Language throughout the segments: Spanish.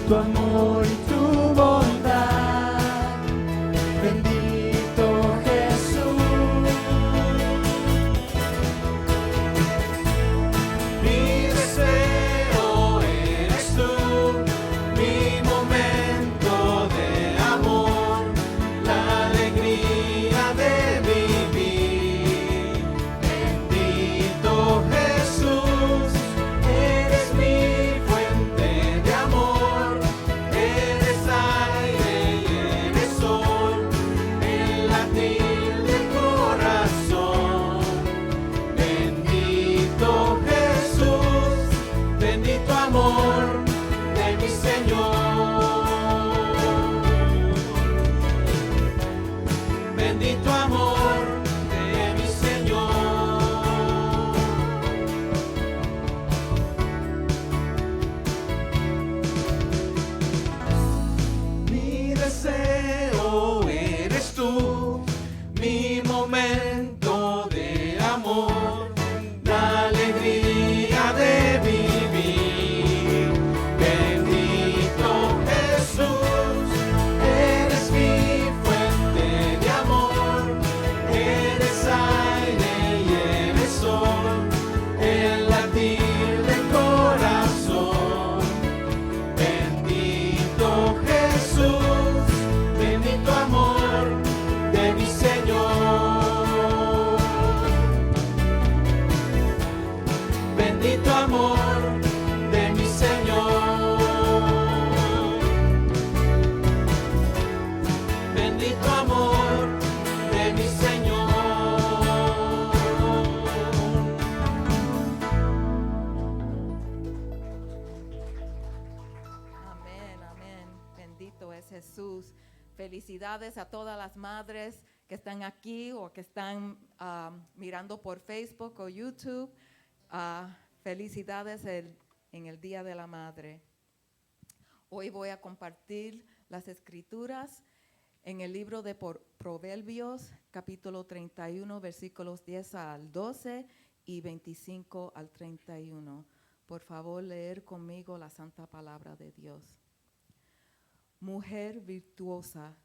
tu amor y tu bondad. Bendito Jesús. Mi deseo eres tú, mi momento de amor, la alegría de vivir. Bendito Jesús, eres mi fuente de amor, eres aire y eres sol, el latir del corazón. Bendito Jesús, bendito amor de mi Señor. Bendito amor de mi Señor. Mi deseo eres tú, mi momento de amor, la alegría de vivir. Bendito Jesús, eres mi fuente de amor, eres aire y eres sol, el latir del corazón. Bendito Jesús, bendito amor de mi Señor. Bendito amor de mi Señor. Bendito amor de mi Señor. Amén, amén. Bendito es Jesús. Felicidades a todas las madres que están aquí o que están mirando por Facebook o YouTube. Felicidades en el Día de la Madre. Hoy voy a compartir las escrituras en el libro de Proverbios, capítulo 31, versículos 10 al 12 y 25 al 31. Por favor, leer conmigo la santa palabra de Dios. Mujer virtuosa,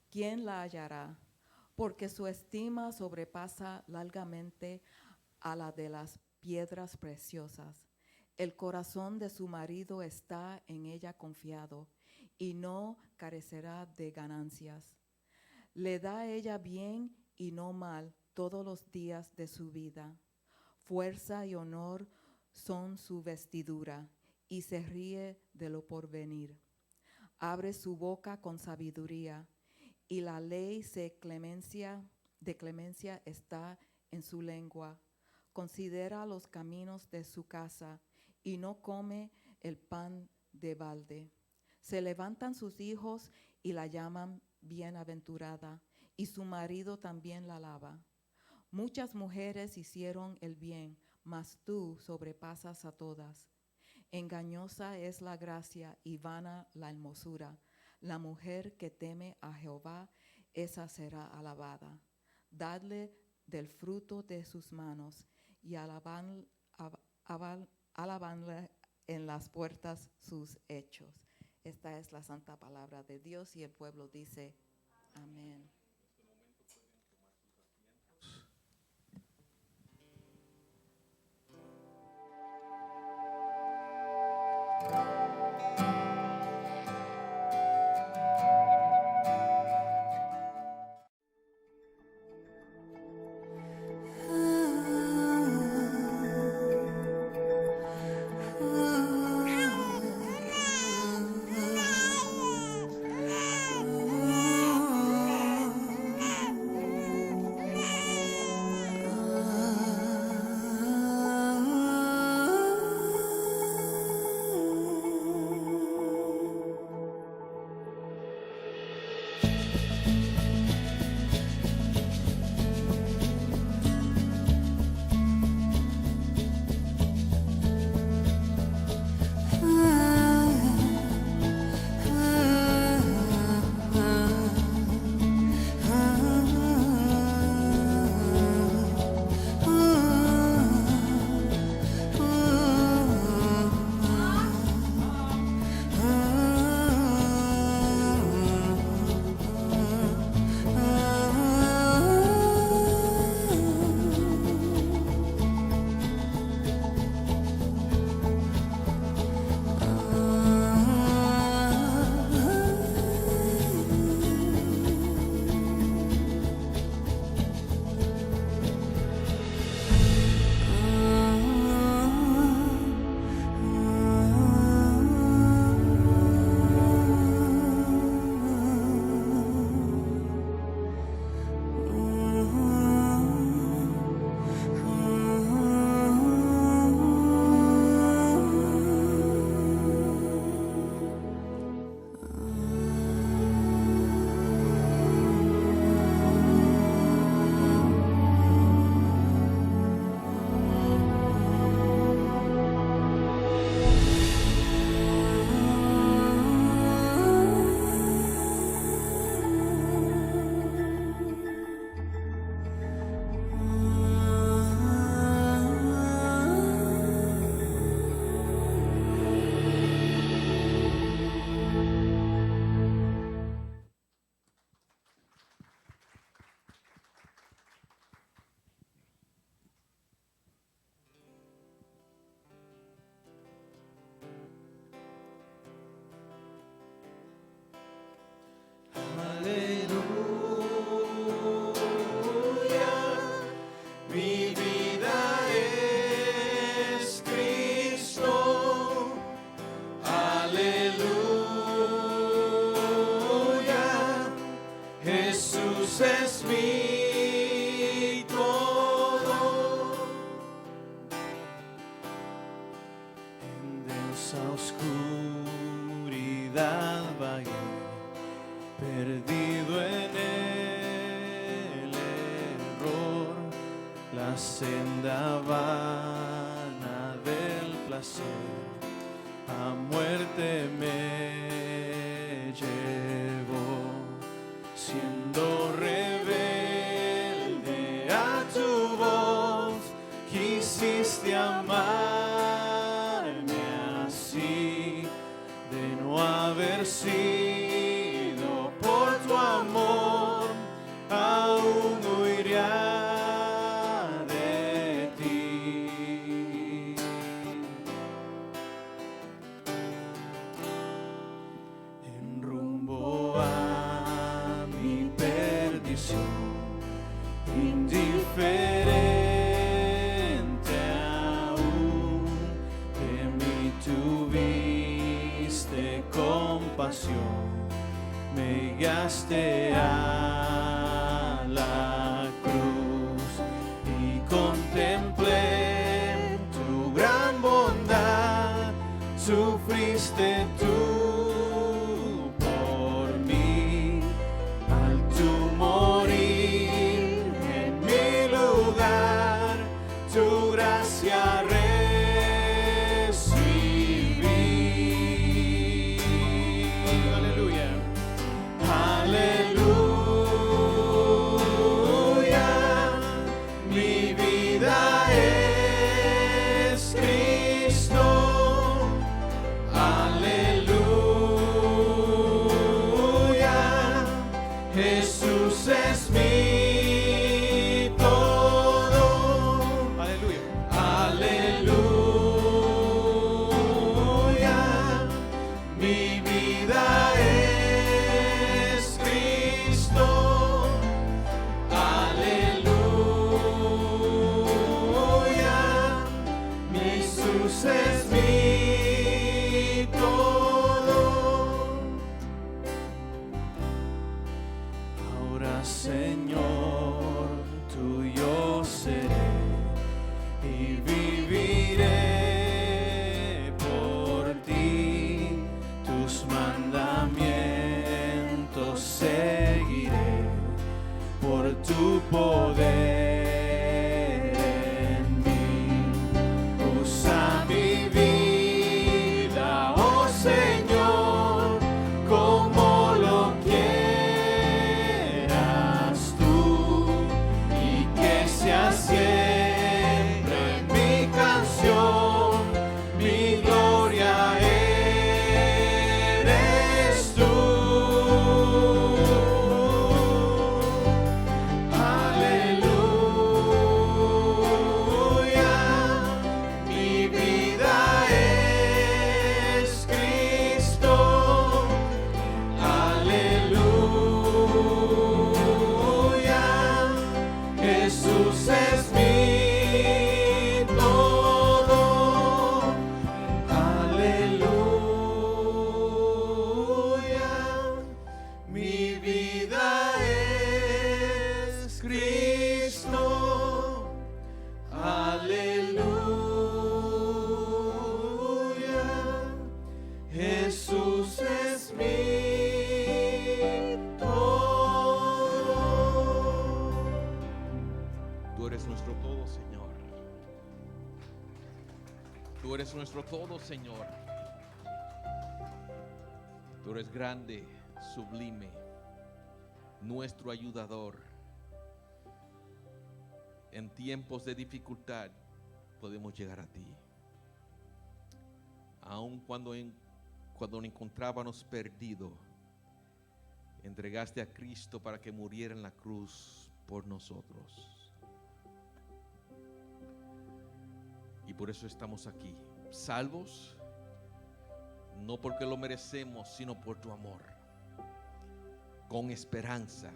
¿quién la hallará? Porque su estima sobrepasa largamente a la de las piedras preciosas. El corazón de su marido está en ella confiado y no carecerá de ganancias. Le da a ella bien y no mal todos los días de su vida. Fuerza y honor son su vestidura y se ríe de lo porvenir. Abre su boca con sabiduría y la ley de clemencia está en su lengua. Considera los caminos de su casa y no come el pan de balde. Se levantan sus hijos y la llaman bienaventurada, y su marido también la alaba. Muchas mujeres hicieron el bien, mas tú sobrepasas a todas. Engañosa es la gracia y vana la hermosura. La mujer que teme a Jehová, esa será alabada. Dadle del fruto de sus manos y alabanle en las puertas sus hechos. Esta es la santa palabra de Dios y el pueblo dice amén. tenebrosa oscuridad vagué, perdido en el error, la senda vana del placer a muerte me llevó, siendo rebelde a tu voz, quisiste amarme así, de no haber sido por tu amor, aún huiría de ti. En rumbo a mi perdición, indiferente aún, de mí tuviste compasión, me guiaste a la cruz y contemplé tu gran bondad, sufriste tú por mí, al tu morir en mi lugar, tu gracia recibí. Aleluya. Aleluya, mi vida es Cristo. Aleluya, Jesús es mi todo. Aleluya. Aleluya, mi vida es Cristo. Aleluya, Jesús es mi todo. Ahora, Señor, tuyo seré y viviré por ti, tus mandamientos seguiré, por tu poder en mí. Usa mi vida, oh Señor, como lo quieras tú, y que sea siempre mi canción, mi gloria eres tú. Aleluya, mi vida es Cristo. Aleluya, Jesús es mi todo. Aleluya, mi vida es Cristo. Aleluya, Jesús es mi todo. Tú eres nuestro todo, Señor. Tú eres nuestro todo, Señor. Tú eres grande, sublime, nuestro ayudador. En tiempos de dificultad podemos llegar a ti. Aun cuando nos encontrábamos perdidos, entregaste a Cristo para que muriera en la cruz por nosotros. Y por eso estamos aquí, salvos, no porque lo merecemos, sino por tu amor, con esperanza,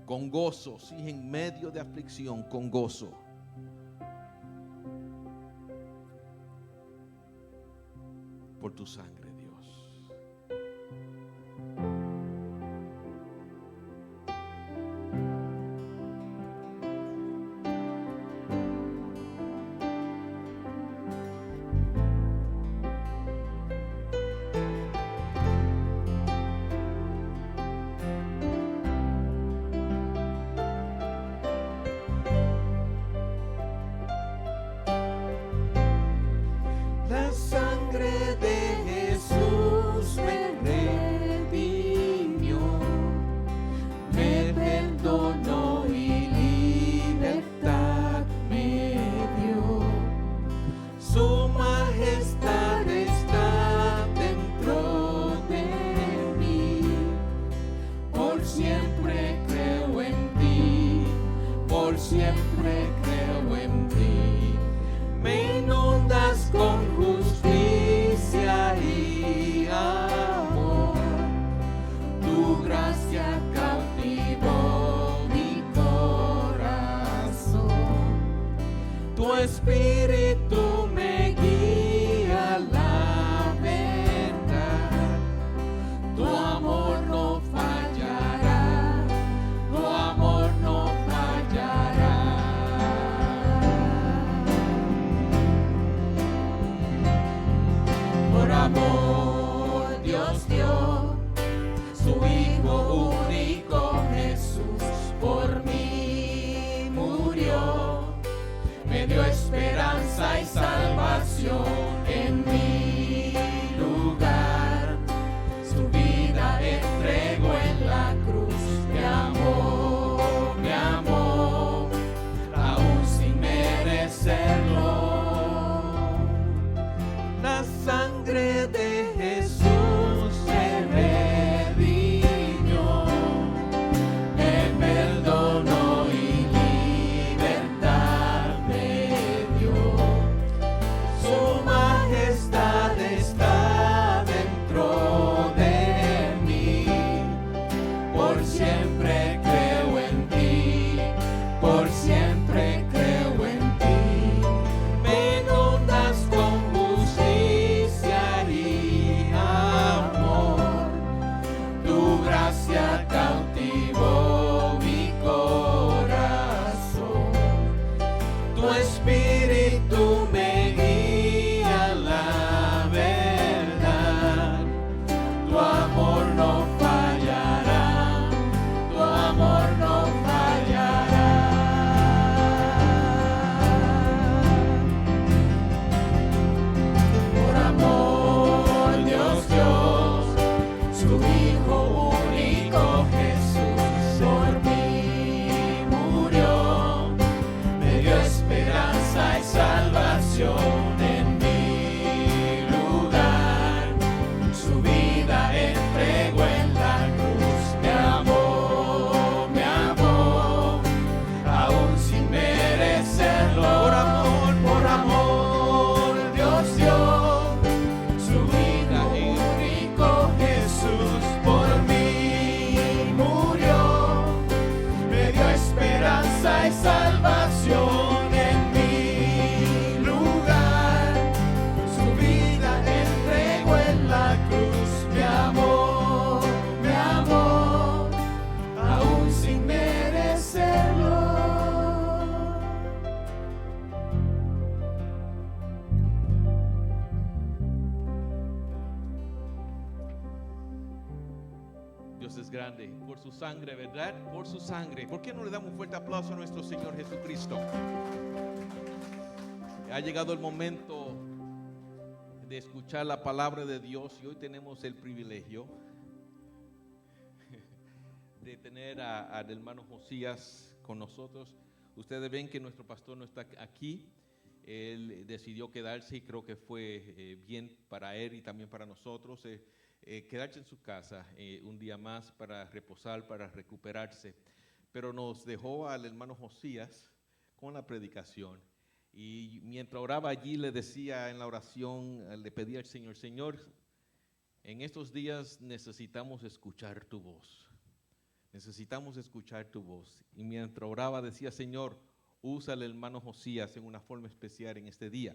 con gozo, sí, en medio de aflicción, con gozo. Por tu sangre, Dios. amor Dios dio su Hijo único Jesús por mí murió, me dio esperanza y salvación en mi lugar, su vida entregó en la cruz, me amó, aún sin merecerlo. La sangre de Jesús me redimió, me perdonó y libertad me dio. Su majestad está dentro de mí, por siempre creo en ti, por siempre creo en ti. Me inundas con justicia y amor, tu gracia cautivó mi corazón, tu espíritu me guía a la verdad, tu amor no fallará, tu amor no fallará. Por amor Dios dio su Hijo único Jesús por mí murió, me dio esperanza y salvación en mi lugar, su vida entregó en la cruz, me amó, aún sin merecerlo. Por amor Dios dio su Hijo único Jesús por mí murió, me dio esperanza y salvación en mi lugar, su vida entregó en la cruz, me amó, aún sin merecerlo. Dios es grande por su sangre, ¿verdad? Por su sangre. ¿Por qué no le damos un fuerte aplauso a nuestro Señor Jesucristo? Ha llegado el momento de escuchar la palabra de Dios y hoy tenemos el privilegio de tener al hermano Josías con nosotros. Ustedes ven que nuestro pastor no está aquí. Él decidió quedarse y creo que fue bien para él y también para nosotros. Quedarse en su casa un día más para reposar, para recuperarse. Pero nos dejó al hermano Josías con la predicación. Y mientras oraba allí le decía en la oración, le pedía al Señor, Señor, en estos días necesitamos escuchar tu voz. Necesitamos escuchar tu voz. Y mientras oraba decía, Señor, usa al hermano Josías en una forma especial en este día.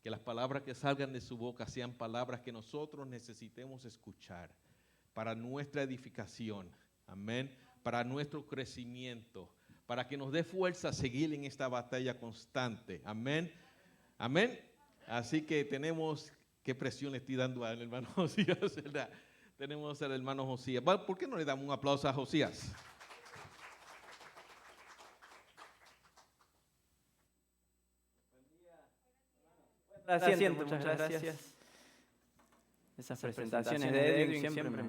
Que las palabras que salgan de su boca sean palabras que nosotros necesitemos escuchar para nuestra edificación, amén, para nuestro crecimiento, para que nos dé fuerza a seguir en esta batalla constante, amén, amén. Así que tenemos, qué presión le estoy dando al hermano Josías, ¿verdad? Tenemos al hermano Josías. ¿Por qué no le damos un aplauso a Josías? Asiento, muchas gracias. Esas presentaciones de Edwin siempre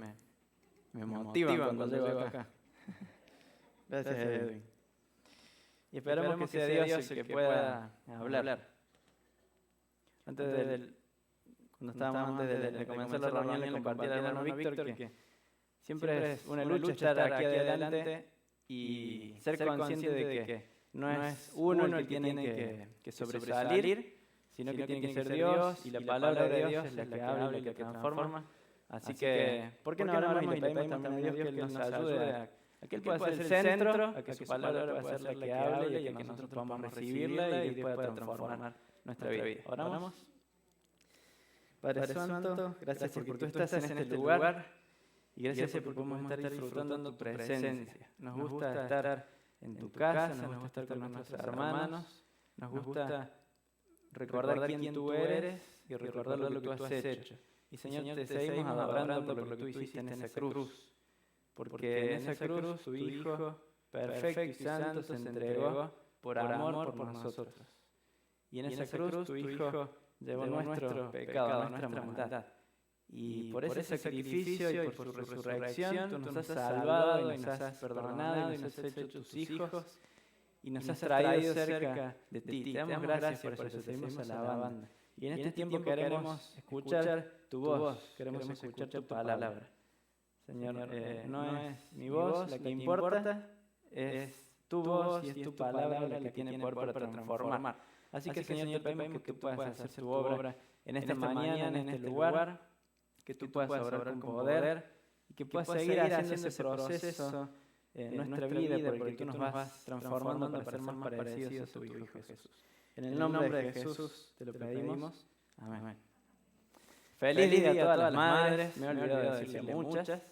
me motivan cuando llego acá. Gracias, Edwin. Y esperamos que sea Dios el que pueda hablar. Cuando estábamos antes de comenzar la reunión, le compartí al hermano Víctor que siempre es una lucha estar aquí adelante y ser consciente de que no es uno el que tiene que sobresalir, sino que tiene que ser Dios, y la palabra de Dios es la que habla y la que transforma. Así que, ¿por qué no hablamos y le pedimos también a Dios que Él nos ayude a que Él pueda ser el centro, a que su palabra pueda ser la que hable y a que nosotros podamos recibirla y Dios pueda transformar nuestra vida? ¿Oramos? Padre Santo, gracias porque tú estás en este lugar y gracias porque podemos estar disfrutando tu presencia. Nos gusta estar en tu casa, nos gusta estar con nuestros hermanos, nos gusta recordar quién tú eres, y recordar lo que tú has hecho. Y Señor, te seguimos adorando por lo que tú hiciste en esa cruz. Porque en esa cruz tu Hijo, perfecto y santo, se entregó por amor por nosotros. Y en esa cruz tu Hijo llevó nuestro pecado, nuestra maldad. Y por ese sacrificio y por su resurrección tú nos has salvado y nos has perdonado y nos has hecho tus hijos y nos has traído cerca de ti. Te damos gracias por eso, te seguimos alabando. Y en este tiempo queremos escuchar tu voz, queremos escuchar tu palabra. Señor, no es mi voz la que importa, es tu voz y es tu palabra la que tiene poder para transformar. Así que Señor, te pedimos que tú puedas hacer tu obra en esta mañana, en este lugar, que tú puedas obrar con poder y que puedas seguir haciendo ese proceso en nuestra vida por el que tú nos vas transformando para ser más parecidos a tu Hijo Jesús. En el nombre de Jesús te lo pedimos. Amén. Feliz día a todas las madres. Me he olvidado de decirle muchas.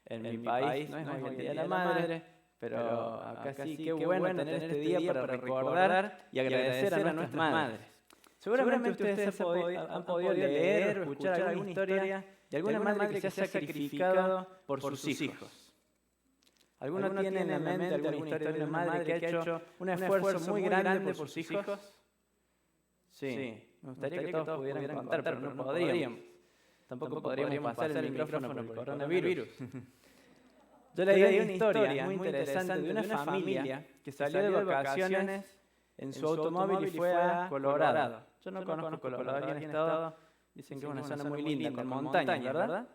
En mi país no es hoy el Día de la Madre, pero acá sí, qué bueno tener este día para recordar y agradecer a nuestras madres. Seguramente ustedes han podido leer o escuchar alguna historia de alguna madre que se ha sacrificado por sus hijos. ¿Alguno tiene en la mente alguna historia de una madre que ha hecho un esfuerzo muy grande por sus hijos? Sí, me gustaría que todos pudieran contar, pero no podríamos. Tampoco podríamos pasar el micrófono por el coronavirus. Yo leí una historia muy interesante de una familia que salió de vacaciones en su automóvil y fue a Colorado. Yo no conozco Colorado, aquí han estado, dicen que es una zona muy linda, con montañas, ¿verdad?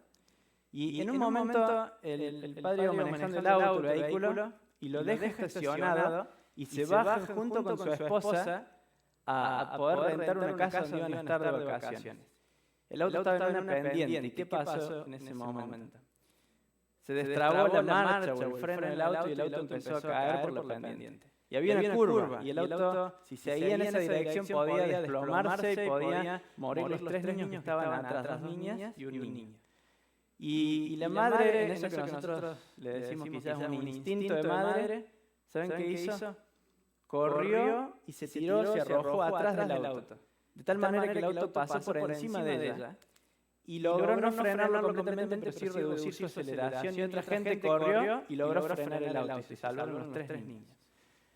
Y en un momento el padre iba manejando el auto, el vehículo, y lo deja estacionado y se baja junto con su esposa a poder rentar una casa donde iban a estar de vacaciones. El auto estaba en una pendiente. ¿Y qué pasó en ese momento? Se destrabó la marcha o el freno del auto y el auto empezó a caer por la pendiente. Y había una curva y el auto, si seguía en esa dirección, podía desplomarse y podía morir los 3 niños que estaban atrás, 2 niñas y un niño. Y la madre, en eso que nosotros le decimos quizás un instinto de madre, ¿saben qué hizo? Corrió y se tiró, se arrojó atrás del auto. De tal manera que el auto pasó por encima de ella y logró no frenarlo completamente, pero sí reducir su aceleración. Y otra gente corrió y logró frenar el auto y se salvaron los 3 niños.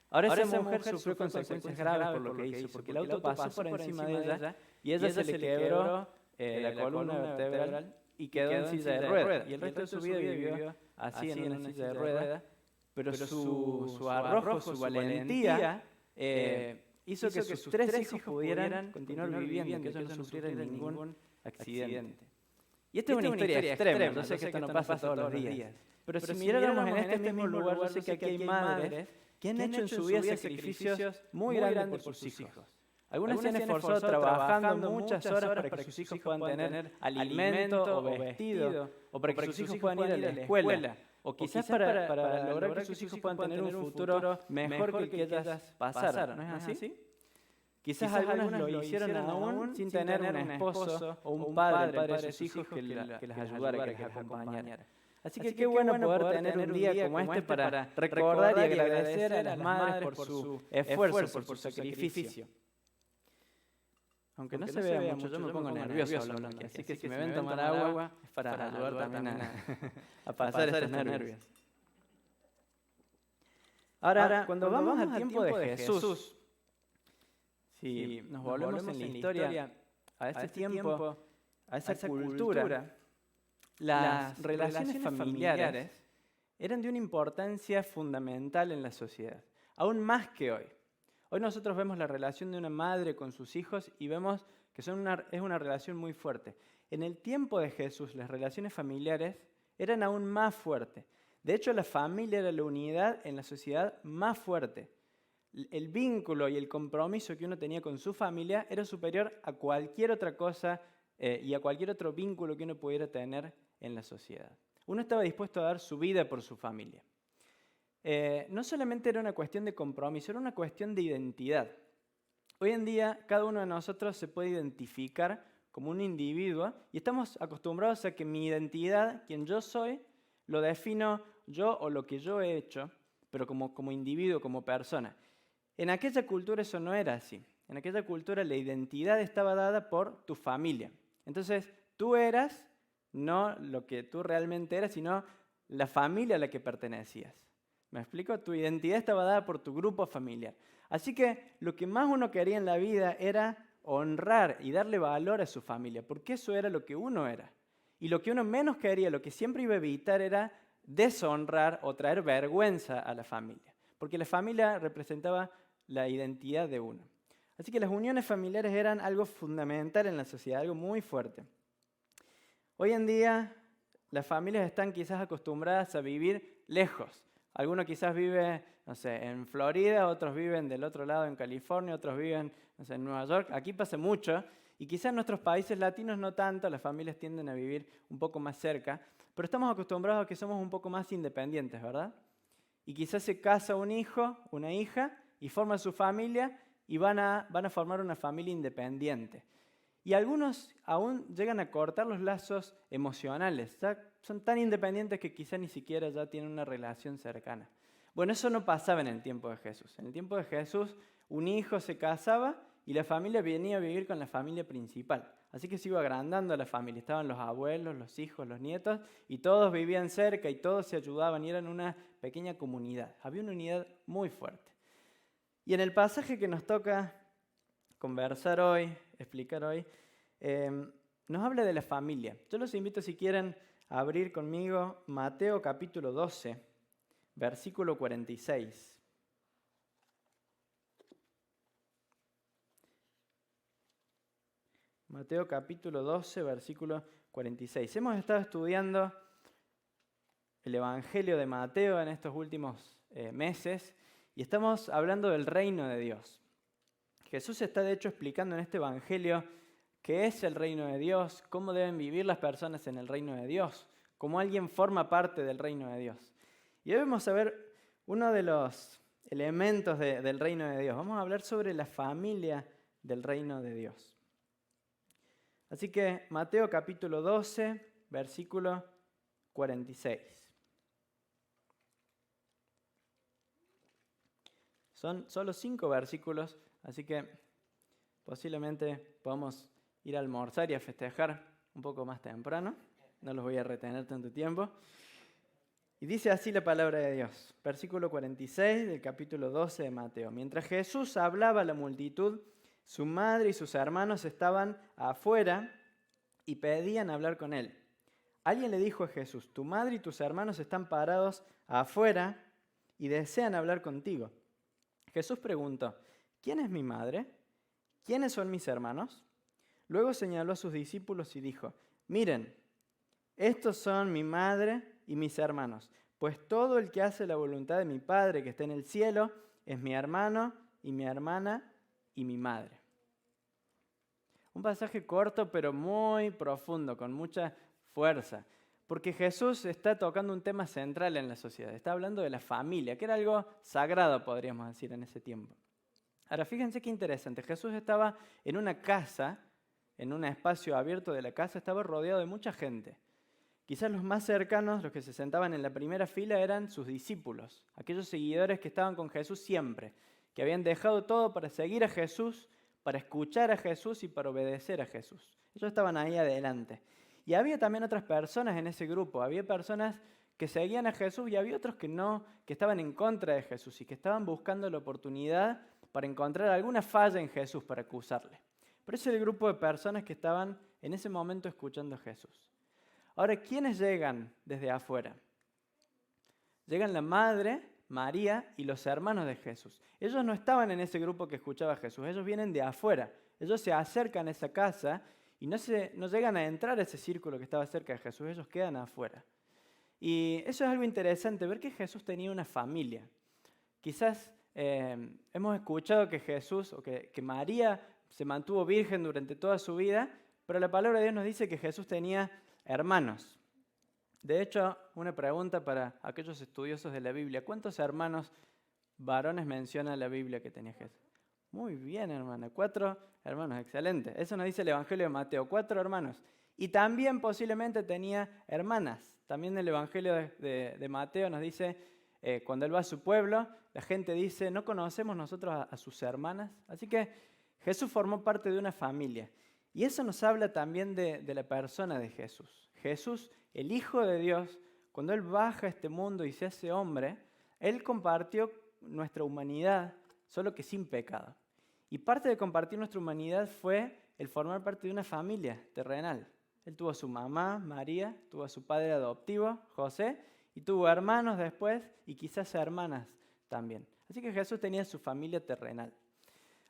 Ahora esa mujer sufrió consecuencias graves por lo que hizo, porque el auto pasó por encima de ella y ella se le quebró la columna vertebral y quedó en silla de ruedas. Y el resto de su vida vivió así en una silla de ruedas, pero su arrojo, su valentía hizo que sus 3 hijos pudieran continuar viviendo, que ellos no sufrieran ningún accidente. Y esta es una historia extrema, yo sé que esto no pasa todos los días, pero si miráramos en este mismo lugar, yo sé que aquí hay madres que han hecho en su vida sacrificios muy grandes por sus hijos. Algunas se han esforzado trabajando muchas horas para que sus hijos puedan tener alimento o vestido, o para que sus hijos puedan ir a la escuela, o quizás para lograr que sus hijos puedan tener un futuro mejor que el que ellas pasaron. ¿No es así? Quizás algunos lo hicieron aún sin tener un esposo o un padre de sus hijos que las ayudara, que las acompañara. Así que qué bueno poder tener un día como este para recordar y agradecer a las madres por su esfuerzo, por su sacrificio. Aunque no se vea mucho, yo me pongo nervioso hablando aquí. Así que si me ven tomar agua, es para ayudar también a pasar estos nervios. Ahora, cuando vamos al tiempo de Jesús, si nos volvemos en la historia a este tiempo, a esa cultura, las relaciones familiares eran de una importancia fundamental en la sociedad, aún más que hoy. Hoy nosotros vemos la relación de una madre con sus hijos y vemos que es una relación muy fuerte. En el tiempo de Jesús, las relaciones familiares eran aún más fuertes. De hecho, la familia era la unidad en la sociedad más fuerte. El vínculo y el compromiso que uno tenía con su familia era superior a cualquier otra cosa y a cualquier otro vínculo que uno pudiera tener en la sociedad. Uno estaba dispuesto a dar su vida por su familia. No solamente era una cuestión de compromiso, era una cuestión de identidad. Hoy en día, cada uno de nosotros se puede identificar como un individuo y estamos acostumbrados a que mi identidad, quien yo soy, lo defino yo o lo que yo he hecho, pero como individuo, como persona. En aquella cultura eso no era así. en aquella cultura la identidad estaba dada por tu familia. Entonces, tú eras no lo que tú realmente eras, sino la familia a la que pertenecías. ¿Me explico? Tu identidad estaba dada por tu grupo familiar. Así que lo que más uno quería en la vida era honrar y darle valor a su familia, porque eso era lo que uno era. Y lo que uno menos quería, lo que siempre iba a evitar era deshonrar o traer vergüenza a la familia, porque la familia representaba la identidad de uno. Así que las uniones familiares eran algo fundamental en la sociedad, algo muy fuerte. Hoy en día las familias están quizás acostumbradas a vivir lejos. Algunos quizás viven, no sé, en Florida, otros viven del otro lado en California, otros viven, no sé, en Nueva York. Aquí pasa mucho y quizás en nuestros países latinos no tanto, las familias tienden a vivir un poco más cerca, pero estamos acostumbrados a que somos un poco más independientes, ¿verdad? Y quizás se casa un hijo, una hija, y forman su familia y van a formar una familia independiente. Y algunos aún llegan a cortar los lazos emocionales. Ya son tan independientes que quizá ni siquiera ya tienen una relación cercana. Bueno, eso no pasaba en el tiempo de Jesús. En el tiempo de Jesús, un hijo se casaba y la familia venía a vivir con la familia principal. Así que se iba agrandando la familia. Estaban los abuelos, los hijos, los nietos, y todos vivían cerca y todos se ayudaban y eran una pequeña comunidad. Había una unidad muy fuerte. Y en el pasaje que nos toca conversar hoy, explicar hoy, nos habla de la familia. Yo los invito, si quieren, a abrir conmigo Mateo capítulo 12, versículo 46. Mateo capítulo 12, versículo 46. Hemos estado estudiando el Evangelio de Mateo en estos últimos meses y estamos hablando del reino de Dios. Jesús está de hecho explicando en este Evangelio qué es el reino de Dios, cómo deben vivir las personas en el reino de Dios, cómo alguien forma parte del reino de Dios. Y hoy vamos a ver uno de los elementos del reino de Dios. Vamos a hablar sobre la familia del reino de Dios. Así que Mateo capítulo 12, versículo 46. Son solo 5 versículos, así que posiblemente podamos ir a almorzar y a festejar un poco más temprano. No los voy a retener tanto tiempo. Y dice así la palabra de Dios, versículo 46 del capítulo 12 de Mateo. Mientras Jesús hablaba a la multitud, su madre y sus hermanos estaban afuera y pedían hablar con él. Alguien le dijo a Jesús, tu madre y tus hermanos están parados afuera y desean hablar contigo. Jesús preguntó, ¿quién es mi madre? ¿Quiénes son mis hermanos? Luego señaló a sus discípulos y dijo, miren, estos son mi madre y mis hermanos, pues todo el que hace la voluntad de mi Padre que está en el cielo es mi hermano y mi hermana y mi madre. Un pasaje corto pero muy profundo, con mucha fuerza, porque Jesús está tocando un tema central en la sociedad, está hablando de la familia, que era algo sagrado, podríamos decir, en ese tiempo. Ahora, fíjense qué interesante, Jesús estaba en una casa, en un espacio abierto de la casa, estaba rodeado de mucha gente. Quizás los más cercanos, los que se sentaban en la primera fila, eran sus discípulos, aquellos seguidores que estaban con Jesús siempre, que habían dejado todo para seguir a Jesús, para escuchar a Jesús y para obedecer a Jesús. Ellos estaban ahí adelante. Y había también otras personas en ese grupo, había personas que seguían a Jesús y había otros que no, que estaban en contra de Jesús y que estaban buscando la oportunidad para encontrar alguna falla en Jesús para acusarle. Pero ese es el grupo de personas que estaban en ese momento escuchando a Jesús. Ahora, ¿quiénes llegan desde afuera? Llegan la madre, María, y los hermanos de Jesús. Ellos no estaban en ese grupo que escuchaba a Jesús, ellos vienen de afuera. Ellos se acercan a esa casa y no llegan a entrar a ese círculo que estaba cerca de Jesús, ellos quedan afuera. Y eso es algo interesante, ver que Jesús tenía una familia. Quizás hemos escuchado que Jesús, o que María se mantuvo virgen durante toda su vida, pero la palabra de Dios nos dice que Jesús tenía hermanos. De hecho, una pregunta para aquellos estudiosos de la Biblia, ¿cuántos hermanos varones menciona la Biblia que tenía Jesús? Muy bien, hermana, 4 hermanos, excelente. Eso nos dice el Evangelio de Mateo, 4 hermanos. Y también posiblemente tenía hermanas. También el Evangelio de Mateo nos dice, cuando él va a su pueblo, la gente dice, ¿no conocemos nosotros a sus hermanas? Así que Jesús formó parte de una familia. Y eso nos habla también de la persona de Jesús. Jesús, el Hijo de Dios, cuando Él baja a este mundo y se hace hombre, Él compartió nuestra humanidad, solo que sin pecado. Y parte de compartir nuestra humanidad fue el formar parte de una familia terrenal. Él tuvo a su mamá, María, tuvo a su padre adoptivo, José, y tuvo hermanos después y quizás hermanas también. Así que Jesús tenía su familia terrenal.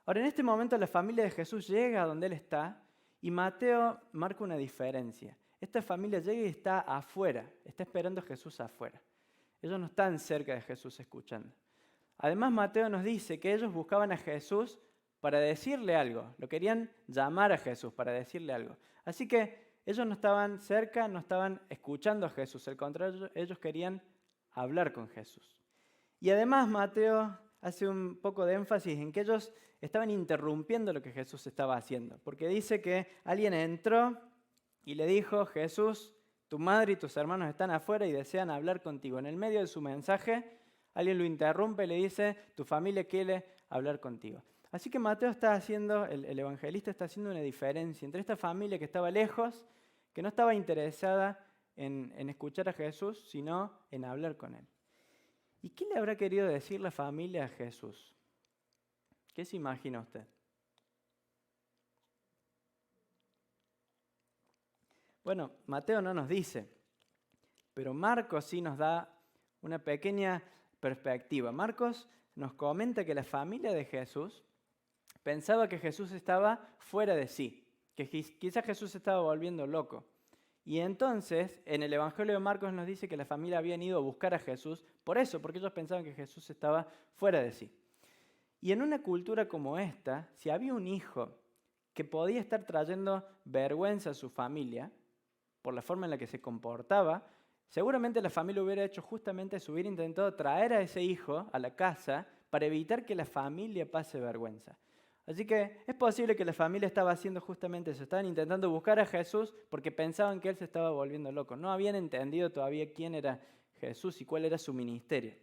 Ahora, en este momento la familia de Jesús llega a donde Él está y Mateo marca una diferencia. Esta familia llega y está afuera, está esperando a Jesús afuera. Ellos no están cerca de Jesús escuchando. Además, Mateo nos dice que ellos buscaban a Jesús para decirle algo. Lo querían llamar a Jesús para decirle algo. Así que ellos no estaban cerca, no estaban escuchando a Jesús. Al contrario, ellos querían hablar con Jesús. Y además, Mateo hace un poco de énfasis en que ellos estaban interrumpiendo lo que Jesús estaba haciendo. Porque dice que alguien entró y le dijo: Jesús, tu madre y tus hermanos están afuera y desean hablar contigo. En el medio de su mensaje, alguien lo interrumpe y le dice: tu familia quiere hablar contigo. Así que Mateo está haciendo, el evangelista está haciendo una diferencia entre esta familia que estaba lejos, que no estaba interesada en escuchar a Jesús, sino en hablar con Él. ¿Y qué le habrá querido decir la familia a Jesús? ¿Qué se imagina usted? Bueno, Mateo no nos dice, pero Marcos sí nos da una pequeña perspectiva. Marcos nos comenta que la familia de Jesús pensaba que Jesús estaba fuera de sí, que quizás Jesús se estaba volviendo loco. Y entonces, en el Evangelio de Marcos nos dice que la familia habían ido a buscar a Jesús por eso, porque ellos pensaban que Jesús estaba fuera de sí. Y en una cultura como esta, si había un hijo que podía estar trayendo vergüenza a su familia por la forma en la que se comportaba, seguramente la familia hubiera hecho justamente eso, hubiera intentado traer a ese hijo a la casa para evitar que la familia pase vergüenza. Así que es posible que la familia estaba haciendo justamente eso, estaban intentando buscar a Jesús porque pensaban que Él se estaba volviendo loco. No habían entendido todavía quién era Jesús y cuál era su ministerio.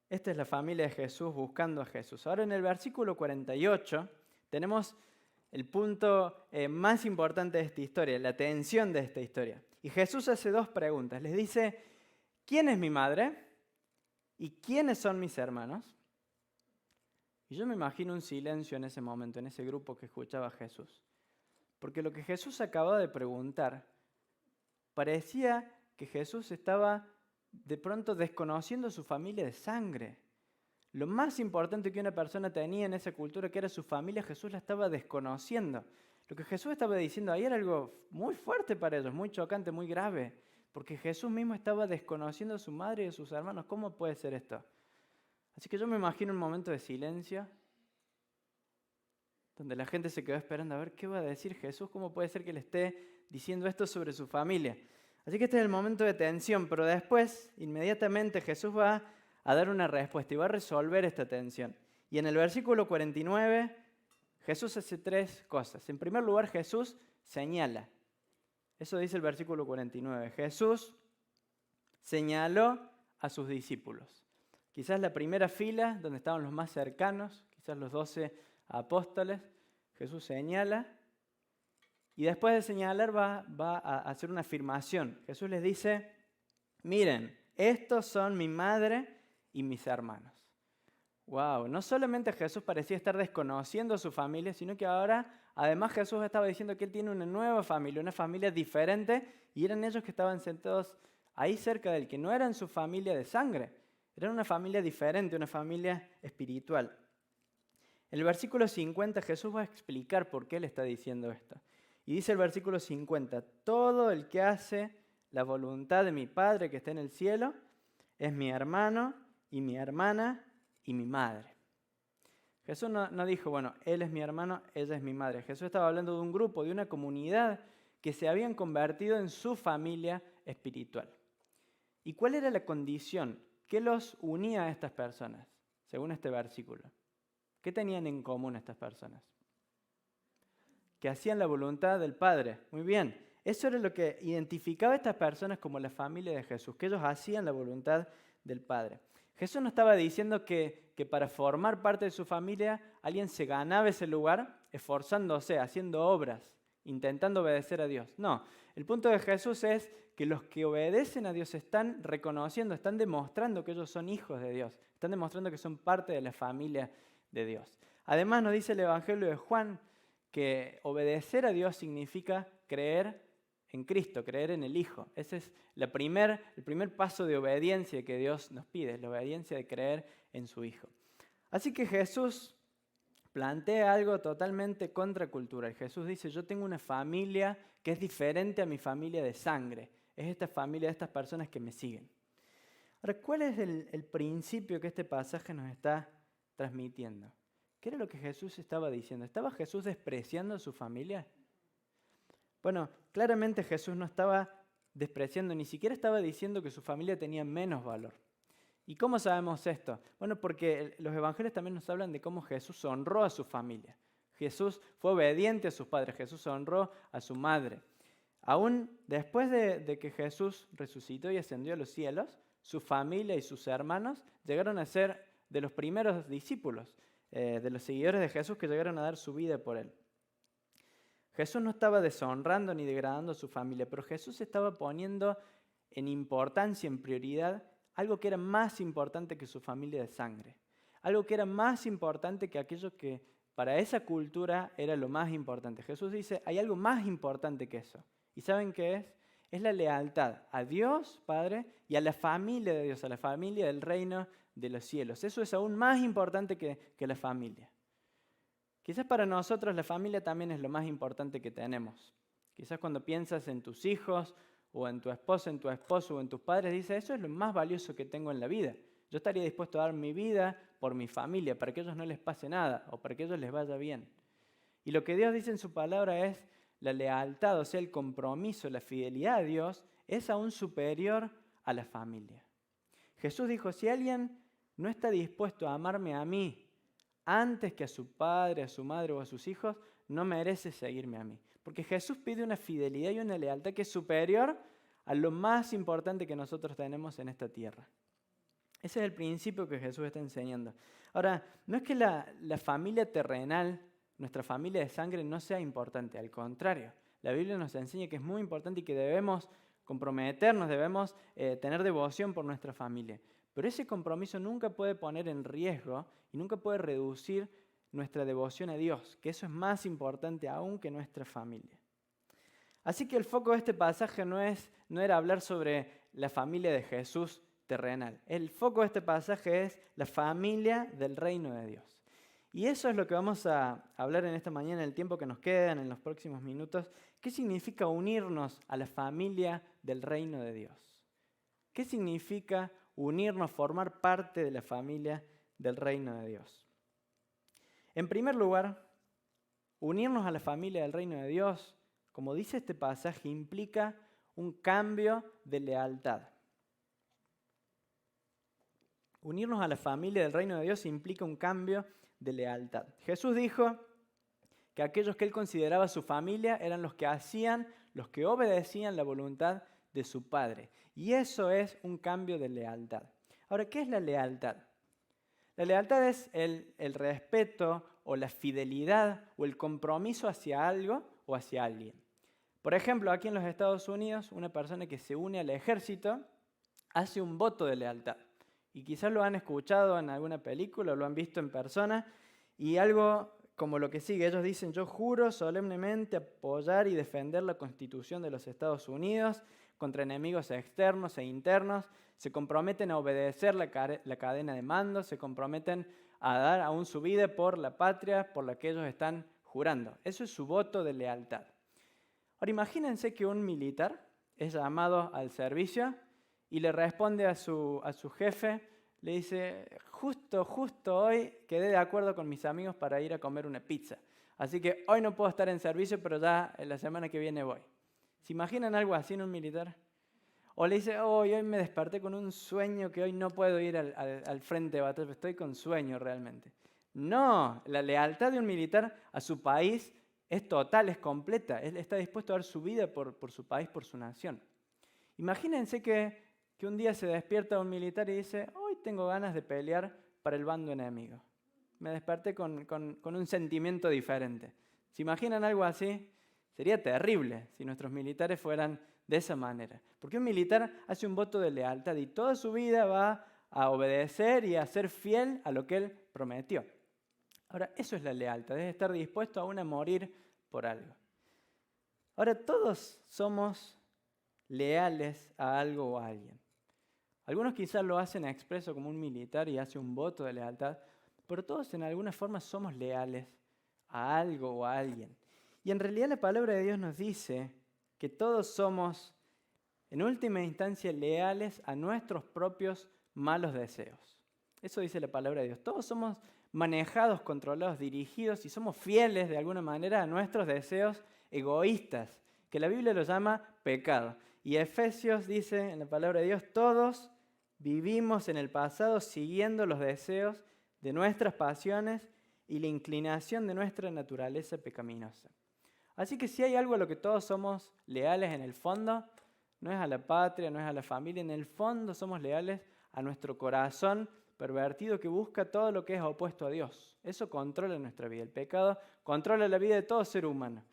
Esta es la familia de Jesús buscando a Jesús. Ahora en el versículo 48 tenemos el punto más importante de esta historia, la tensión de esta historia. Y Jesús hace dos preguntas. Les dice: ¿quién es mi madre? ¿Y quiénes son mis hermanos? Y yo me imagino un silencio en ese momento, en ese grupo que escuchaba a Jesús. Porque lo que Jesús acababa de preguntar, parecía que Jesús estaba de pronto desconociendo a su familia de sangre. Lo más importante que una persona tenía en esa cultura, que era su familia, Jesús la estaba desconociendo. Lo que Jesús estaba diciendo ahí era algo muy fuerte para ellos, muy chocante, muy grave. Porque Jesús mismo estaba desconociendo a su madre y a sus hermanos. ¿Cómo puede ser esto? Así que yo me imagino un momento de silencio, donde la gente se quedó esperando a ver qué va a decir Jesús, cómo puede ser que le esté diciendo esto sobre su familia. Así que este es el momento de tensión, pero después, inmediatamente, Jesús va a dar una respuesta y va a resolver esta tensión. Y en el versículo 49, Jesús hace tres cosas. En primer lugar, Jesús señala. Eso dice el versículo 49. Jesús señaló a sus discípulos. Quizás la primera fila, donde estaban los más cercanos, quizás los 12 apóstoles, Jesús señala. Y después de señalar va a hacer una afirmación. Jesús les dice: miren, estos son mi madre y mis hermanos. Wow, no solamente Jesús parecía estar desconociendo a su familia, sino que ahora, además, Jesús estaba diciendo que Él tiene una nueva familia, una familia diferente, y eran ellos que estaban sentados ahí cerca de Él, que no eran su familia de sangre, eran una familia diferente, una familia espiritual. En el versículo 50 Jesús va a explicar por qué Él está diciendo esto. Y dice el versículo 50, todo el que hace la voluntad de mi Padre que está en el cielo es mi hermano y mi hermana y mi madre. Jesús no dijo, bueno, él es mi hermano, ella es mi madre. Jesús estaba hablando de un grupo, de una comunidad que se habían convertido en su familia espiritual. ¿Y cuál era la condición? ¿Qué los unía a estas personas, según este versículo? ¿Qué tenían en común estas personas? Que hacían la voluntad del Padre. Muy bien, eso era lo que identificaba a estas personas como la familia de Jesús, que ellos hacían la voluntad del Padre. Jesús no estaba diciendo que para formar parte de su familia alguien se ganaba ese lugar esforzándose, haciendo obras, intentando obedecer a Dios. No, el punto de Jesús es que los que obedecen a Dios están reconociendo, están demostrando que ellos son hijos de Dios, están demostrando que son parte de la familia de Dios. Además nos dice el Evangelio de Juan que obedecer a Dios significa creer en Cristo, creer en el Hijo. Ese es el primer paso de obediencia que Dios nos pide, la obediencia de creer en su Hijo. Así que Jesús plantea algo totalmente contracultural. Jesús dice, yo tengo una familia que es diferente a mi familia de sangre. Es esta familia de estas personas que me siguen. Ahora, ¿cuál es el principio que este pasaje nos está transmitiendo? ¿Qué era lo que Jesús estaba diciendo? ¿Estaba Jesús despreciando a su familia? Bueno, claramente Jesús no estaba despreciando, ni siquiera estaba diciendo que su familia tenía menos valor. ¿Y cómo sabemos esto? Bueno, porque los evangelios también nos hablan de cómo Jesús honró a su familia. Jesús fue obediente a sus padres, Jesús honró a su madre. Aún después de que Jesús resucitó y ascendió a los cielos, su familia y sus hermanos llegaron a ser de los primeros discípulos, de los seguidores de Jesús que llegaron a dar su vida por él. Jesús no estaba deshonrando ni degradando a su familia, pero Jesús estaba poniendo en importancia, en prioridad, algo que era más importante que su familia de sangre. Algo que era más importante que aquello que para esa cultura era lo más importante. Jesús dice, hay algo más importante que eso. ¿Y saben qué es? Es la lealtad a Dios, Padre, y a la familia de Dios, a la familia del reino de los cielos. Eso es aún más importante que la familia. Quizás para nosotros la familia también es lo más importante que tenemos. Quizás cuando piensas en tus hijos o en tu esposa, en tu esposo o en tus padres, dices, eso es lo más valioso que tengo en la vida. Yo estaría dispuesto a dar mi vida por mi familia, para que a ellos no les pase nada o para que a ellos les vaya bien. Y lo que Dios dice en su palabra es la lealtad, o sea, el compromiso, la fidelidad a Dios es aún superior a la familia. Jesús dijo, si alguien no está dispuesto a amarme a mí antes que a su padre, a su madre o a sus hijos, no merece seguirme a mí. Porque Jesús pide una fidelidad y una lealtad que es superior a lo más importante que nosotros tenemos en esta tierra. Ese es el principio que Jesús está enseñando. Ahora, no es que la familia terrenal, nuestra familia de sangre, no sea importante. Al contrario, la Biblia nos enseña que es muy importante y que debemos comprometernos, debemos tener devoción por nuestra familia. Pero ese compromiso nunca puede poner en riesgo y nunca puede reducir nuestra devoción a Dios, que eso es más importante aún que nuestra familia. Así que el foco de este pasaje no era hablar sobre la familia de Jesús terrenal. El foco de este pasaje es la familia del reino de Dios. Y eso es lo que vamos a hablar en esta mañana, en el tiempo que nos quedan, en los próximos minutos. ¿Qué significa unirnos a la familia del reino de Dios? ¿Qué significa unirnos, formar parte de la familia del reino de Dios? En primer lugar, unirnos a la familia del reino de Dios, como dice este pasaje, implica un cambio de lealtad. Unirnos a la familia del reino de Dios implica un cambio de lealtad. Jesús dijo que aquellos que él consideraba su familia eran los que obedecían la voluntad de su Padre. Y eso es un cambio de lealtad. Ahora, ¿qué es la lealtad? La lealtad es el respeto o la fidelidad o el compromiso hacia algo o hacia alguien. Por ejemplo, aquí en los Estados Unidos, una persona que se une al ejército hace un voto de lealtad. Y quizás lo han escuchado en alguna película o lo han visto en persona. Y algo como lo que sigue, ellos dicen, yo juro solemnemente apoyar y defender la Constitución de los Estados Unidos contra enemigos externos e internos. Se comprometen a obedecer la cadena de mando, se comprometen a dar aún su vida por la patria por la que ellos están jurando. Eso es su voto de lealtad. Ahora imagínense que un militar es llamado al servicio y le responde a su jefe, le dice, justo hoy quedé de acuerdo con mis amigos para ir a comer una pizza. Así que hoy no puedo estar en servicio, pero ya la semana que viene voy. ¿Se imaginan algo así en un militar? O le dice, hoy me desperté con un sueño que hoy no puedo ir al frente de batalla, estoy con sueño realmente. No, la lealtad de un militar a su país es total, es completa. Él está dispuesto a dar su vida por su país, por su nación. Imagínense que un día se despierta un militar y dice, hoy tengo ganas de pelear para el bando enemigo. Me desperté con un sentimiento diferente. ¿Se imaginan algo así? Sería terrible si nuestros militares fueran de esa manera. Porque un militar hace un voto de lealtad y toda su vida va a obedecer y a ser fiel a lo que él prometió. Ahora, eso es la lealtad, es estar dispuesto aún a morir por algo. Ahora, todos somos leales a algo o a alguien. Algunos quizás lo hacen expreso como un militar y hace un voto de lealtad, pero todos en alguna forma somos leales a algo o a alguien. Y en realidad la palabra de Dios nos dice que todos somos, en última instancia, leales a nuestros propios malos deseos. Eso dice la palabra de Dios. Todos somos manejados, controlados, dirigidos y somos fieles de alguna manera a nuestros deseos egoístas, que la Biblia lo llama pecado. Y Efesios dice en la palabra de Dios, todos vivimos en el pasado siguiendo los deseos de nuestras pasiones y la inclinación de nuestra naturaleza pecaminosa. Así que si hay algo a lo que todos somos leales en el fondo, no es a la patria, no es a la familia, en el fondo somos leales a nuestro corazón pervertido que busca todo lo que es opuesto a Dios. Eso controla nuestra vida. El pecado controla la vida de todo ser humano.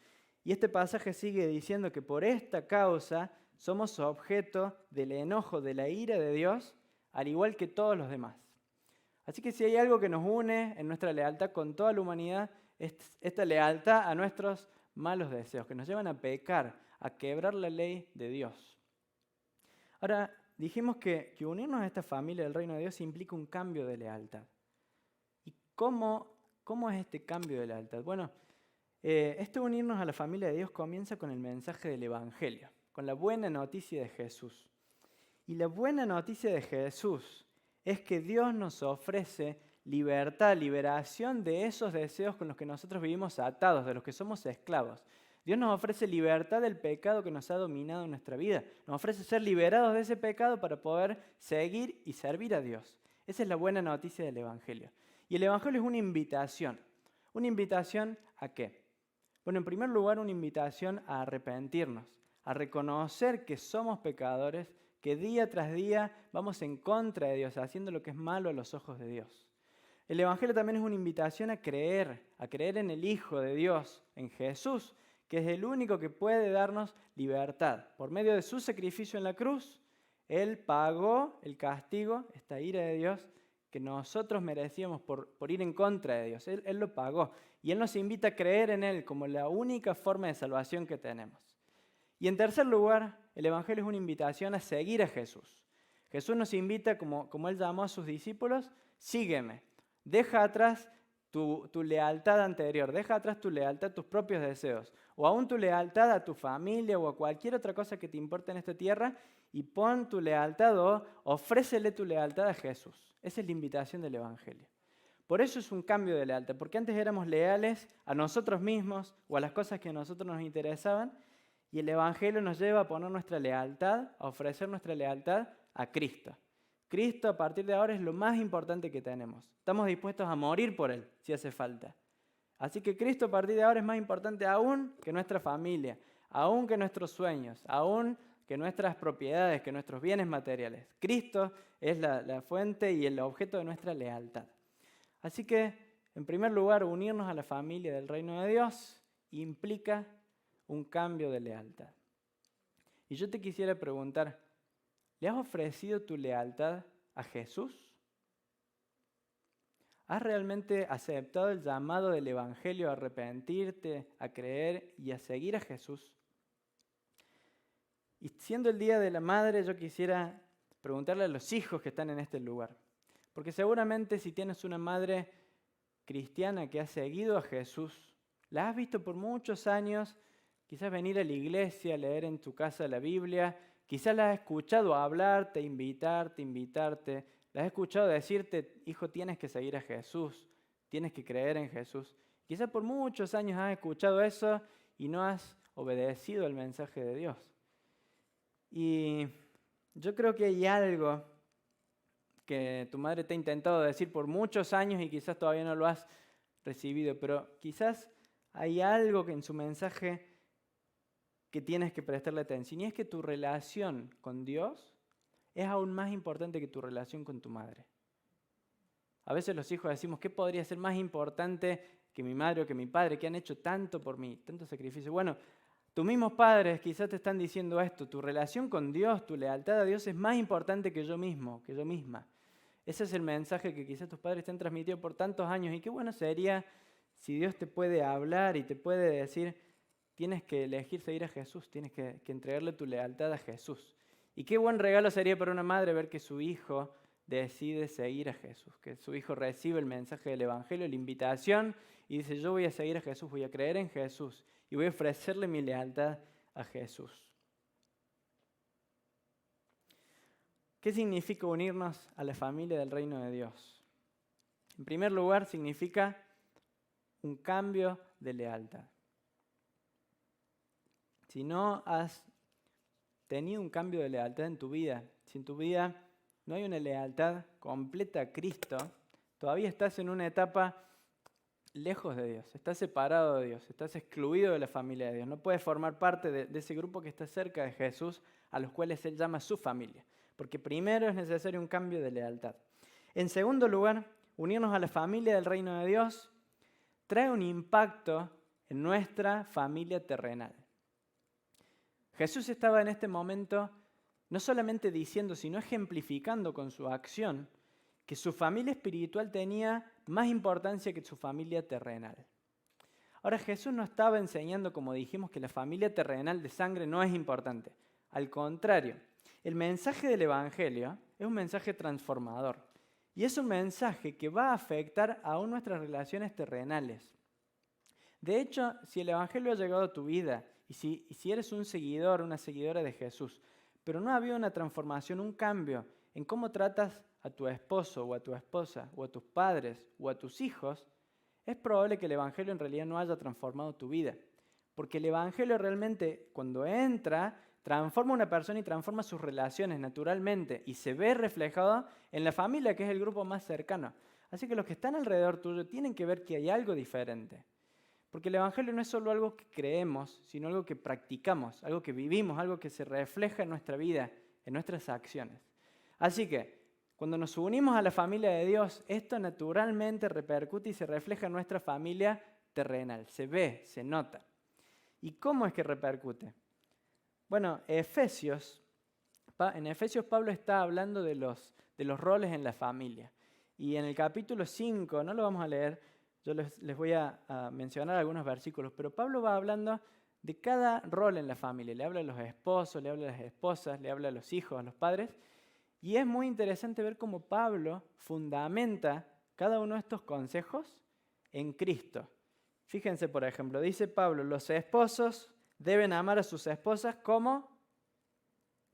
Y este pasaje sigue diciendo que por esta causa somos objeto del enojo, de la ira de Dios, al igual que todos los demás. Así que si hay algo que nos une en nuestra lealtad con toda la humanidad, es esta lealtad a nuestros malos deseos, que nos llevan a pecar, a quebrar la ley de Dios. Ahora, dijimos que unirnos a esta familia del reino de Dios implica un cambio de lealtad. ¿Y cómo es este cambio de lealtad? Bueno, este unirnos a la familia de Dios comienza con el mensaje del Evangelio, con la buena noticia de Jesús. Y la buena noticia de Jesús es que Dios nos ofrece libertad, liberación de esos deseos con los que nosotros vivimos atados, de los que somos esclavos. Dios nos ofrece libertad del pecado que nos ha dominado en nuestra vida. Nos ofrece ser liberados de ese pecado para poder seguir y servir a Dios. Esa es la buena noticia del Evangelio. Y el Evangelio es una invitación. ¿Una invitación a qué? Bueno, en primer lugar, una invitación a arrepentirnos, a reconocer que somos pecadores, que día tras día vamos en contra de Dios, haciendo lo que es malo a los ojos de Dios. El Evangelio también es una invitación a creer en el Hijo de Dios, en Jesús, que es el único que puede darnos libertad. Por medio de su sacrificio en la cruz, Él pagó el castigo, esta ira de Dios, que nosotros merecíamos por ir en contra de Dios. Él lo pagó. Y Él nos invita a creer en Él como la única forma de salvación que tenemos. Y en tercer lugar, el Evangelio es una invitación a seguir a Jesús. Jesús nos invita, como Él llamó a sus discípulos, sígueme. Deja atrás tu lealtad anterior, deja atrás tu lealtad a tus propios deseos, o aún tu lealtad a tu familia o a cualquier otra cosa que te importe en esta tierra, y pon tu lealtad o ofrécele tu lealtad a Jesús. Esa es la invitación del Evangelio. Por eso es un cambio de lealtad, porque antes éramos leales a nosotros mismos o a las cosas que a nosotros nos interesaban, y el Evangelio nos lleva a poner nuestra lealtad, a ofrecer nuestra lealtad a Cristo. Cristo a partir de ahora es lo más importante que tenemos. Estamos dispuestos a morir por Él, si hace falta. Así que Cristo a partir de ahora es más importante aún que nuestra familia, aún que nuestros sueños, aún que nuestras propiedades, que nuestros bienes materiales. Cristo es la fuente y el objeto de nuestra lealtad. Así que, en primer lugar, unirnos a la familia del reino de Dios implica un cambio de lealtad. Y yo te quisiera preguntar, ¿le has ofrecido tu lealtad a Jesús? ¿Has realmente aceptado el llamado del Evangelio a arrepentirte, a creer y a seguir a Jesús? Y siendo el Día de la Madre, yo quisiera preguntarle a los hijos que están en este lugar. Porque seguramente si tienes una madre cristiana que ha seguido a Jesús, la has visto por muchos años, quizás venir a la iglesia, leer en tu casa la Biblia, quizás la has escuchado hablarte, invitarte, la has escuchado decirte, hijo, tienes que seguir a Jesús, tienes que creer en Jesús. Quizás por muchos años has escuchado eso y no has obedecido el mensaje de Dios. Y yo creo que hay algo que tu madre te ha intentado decir por muchos años y quizás todavía no lo has recibido, pero quizás hay algo que en su mensaje que tienes que prestarle atención, y es que tu relación con Dios es aún más importante que tu relación con tu madre. A veces los hijos decimos, ¿qué podría ser más importante que mi madre o que mi padre, que han hecho tanto por mí, tanto sacrificio? Bueno, tus mismos padres quizás te están diciendo esto, tu relación con Dios, tu lealtad a Dios es más importante que yo mismo, que yo misma. Ese es el mensaje que quizás tus padres te han transmitido por tantos años y qué bueno sería si Dios te puede hablar y te puede decir, tienes que elegir seguir a Jesús, tienes que entregarle tu lealtad a Jesús. Y qué buen regalo sería para una madre ver que su hijo decide seguir a Jesús, que su hijo recibe el mensaje del Evangelio, la invitación, y dice, yo voy a seguir a Jesús, voy a creer en Jesús y voy a ofrecerle mi lealtad a Jesús. ¿Qué significa unirnos a la familia del reino de Dios? En primer lugar, significa un cambio de lealtad. Si no has tenido un cambio de lealtad en tu vida, si en tu vida no hay una lealtad completa a Cristo, todavía estás en una etapa lejos de Dios, estás separado de Dios, estás excluido de la familia de Dios, no puedes formar parte de ese grupo que está cerca de Jesús, a los cuales Él llama su familia, porque primero es necesario un cambio de lealtad. En segundo lugar, unirnos a la familia del reino de Dios trae un impacto en nuestra familia terrenal. Jesús estaba en este momento no solamente diciendo, sino ejemplificando con su acción que su familia espiritual tenía más importancia que su familia terrenal. Ahora, Jesús no estaba enseñando, como dijimos, que la familia terrenal de sangre no es importante. Al contrario, el mensaje del Evangelio es un mensaje transformador. Y es un mensaje que va a afectar aún nuestras relaciones terrenales. De hecho, si el Evangelio ha llegado a tu vida, y si eres un seguidor, una seguidora de Jesús, pero no ha habido una transformación, un cambio en cómo tratas a tu esposo o a tu esposa o a tus padres o a tus hijos, es probable que el Evangelio en realidad no haya transformado tu vida. Porque el Evangelio realmente, cuando entra, transforma a una persona y transforma sus relaciones naturalmente y se ve reflejado en la familia, que es el grupo más cercano. Así que los que están alrededor tuyo tienen que ver que hay algo diferente. Porque el Evangelio no es solo algo que creemos, sino algo que practicamos, algo que vivimos, algo que se refleja en nuestra vida, en nuestras acciones. Así que, cuando nos unimos a la familia de Dios, esto naturalmente repercute y se refleja en nuestra familia terrenal. Se ve, se nota. ¿Y cómo es que repercute? Bueno, en Efesios Pablo está hablando de los roles en la familia. Y en el capítulo 5, no lo vamos a leer, yo les voy a mencionar algunos versículos, pero Pablo va hablando de cada rol en la familia. Le habla a los esposos, le habla a las esposas, le habla a los hijos, a los padres. Y es muy interesante ver cómo Pablo fundamenta cada uno de estos consejos en Cristo. Fíjense, por ejemplo, dice Pablo, los esposos deben amar a sus esposas como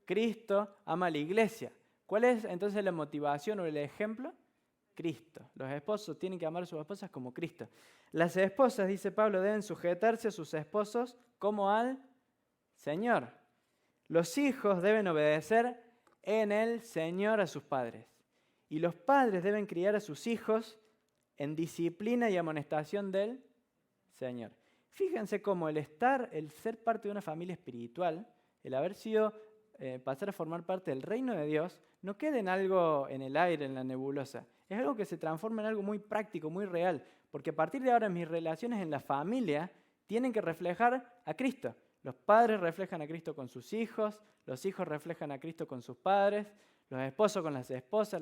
Cristo ama a la iglesia. ¿Cuál es entonces la motivación o el ejemplo? Cristo. Los esposos tienen que amar a sus esposas como Cristo. Las esposas, dice Pablo, deben sujetarse a sus esposos como al Señor. Los hijos deben obedecer en el Señor a sus padres. Y los padres deben criar a sus hijos en disciplina y amonestación del Señor. Fíjense cómo el ser parte de una familia espiritual, el haber sido, pasar a formar parte del reino de Dios, no queda en algo en el aire, en la nebulosa. Es algo que se transforma en algo muy práctico, muy real. Porque a partir de ahora mis relaciones en la familia tienen que reflejar a Cristo. Los padres reflejan a Cristo con sus hijos, los hijos reflejan a Cristo con sus padres, los esposos con las esposas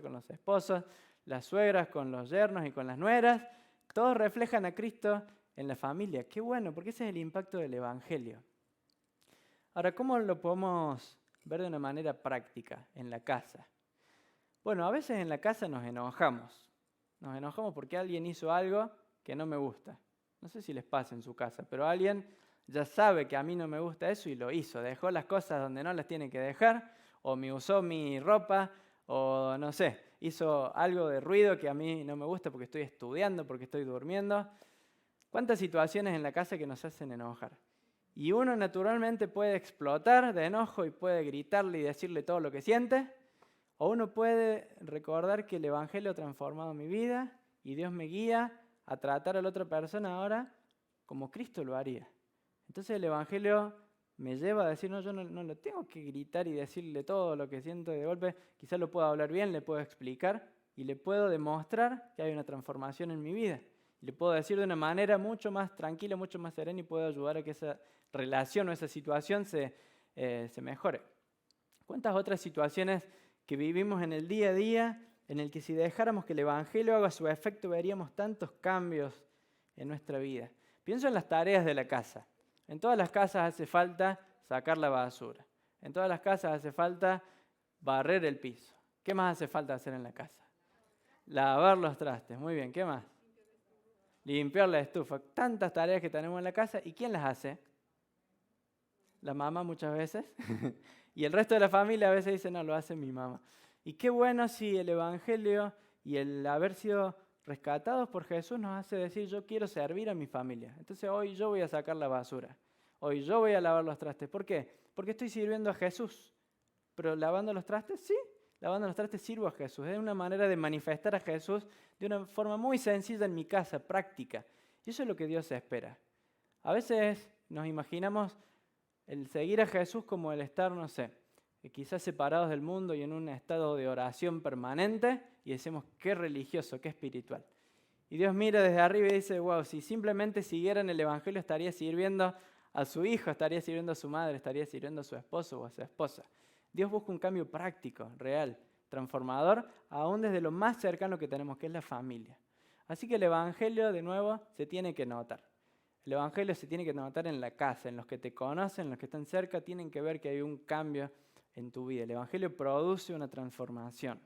con los esposos, las suegras con los yernos y con las nueras. Todos reflejan a Cristo en la familia. Qué bueno, porque ese es el impacto del Evangelio. Ahora, ¿cómo lo podemos ver de una manera práctica en la casa? Bueno, a veces en la casa nos enojamos. Nos enojamos porque alguien hizo algo que no me gusta. No sé si les pasa en su casa, pero alguien ya sabe que a mí no me gusta eso y lo hizo. Dejó las cosas donde no las tiene que dejar, o me usó mi ropa, o no sé, hizo algo de ruido que a mí no me gusta porque estoy estudiando, porque estoy durmiendo. ¿Cuántas situaciones en la casa que nos hacen enojar? Y uno naturalmente puede explotar de enojo y puede gritarle y decirle todo lo que siente, o uno puede recordar que el Evangelio ha transformado mi vida y Dios me guía a tratar a la otra persona ahora como Cristo lo haría. Entonces el Evangelio me lleva a decir, no, yo no lo tengo que gritar y decirle todo lo que siento de golpe, quizás lo puedo hablar bien, le puedo explicar, y le puedo demostrar que hay una transformación en mi vida. Y le puedo decir de una manera mucho más tranquila, mucho más serena y puedo ayudar a que esa relación o esa situación se mejore. ¿Cuántas otras situaciones que vivimos en el día a día en el que si dejáramos que el Evangelio haga su efecto veríamos tantos cambios en nuestra vida? Pienso en las tareas de la casa. En todas las casas hace falta sacar la basura. En todas las casas hace falta barrer el piso. ¿Qué más hace falta hacer en la casa? Lavar los trastes. Muy bien, ¿qué más? Limpiar la estufa. Tantas tareas que tenemos en la casa. ¿Y quién las hace? La mamá muchas veces. Y el resto de la familia a veces dice, no, lo hace mi mamá. Y qué bueno si el Evangelio y el haber sido rescatados por Jesús nos hace decir, yo quiero servir a mi familia. Entonces hoy yo voy a sacar la basura. Hoy yo voy a lavar los trastes. ¿Por qué? Porque estoy sirviendo a Jesús. ¿Pero lavando los trastes? Sí, lavando los trastes sirvo a Jesús. Es una manera de manifestar a Jesús de una forma muy sencilla en mi casa, práctica. Y eso es lo que Dios espera. A veces nos imaginamos el seguir a Jesús como el estar, no sé, quizás separados del mundo y en un estado de oración permanente y decimos, qué religioso, qué espiritual. Y Dios mira desde arriba y dice, wow, si simplemente siguieran el Evangelio estaría sirviendo a su hijo, estaría sirviendo a su madre, estaría sirviendo a su esposo o a su esposa. Dios busca un cambio práctico, real, transformador, aún desde lo más cercano que tenemos, que es la familia. Así que el Evangelio, de nuevo, se tiene que notar. El Evangelio se tiene que notar en la casa, en los que te conocen, en los que están cerca, tienen que ver que hay un cambio en tu vida. El Evangelio produce una transformación.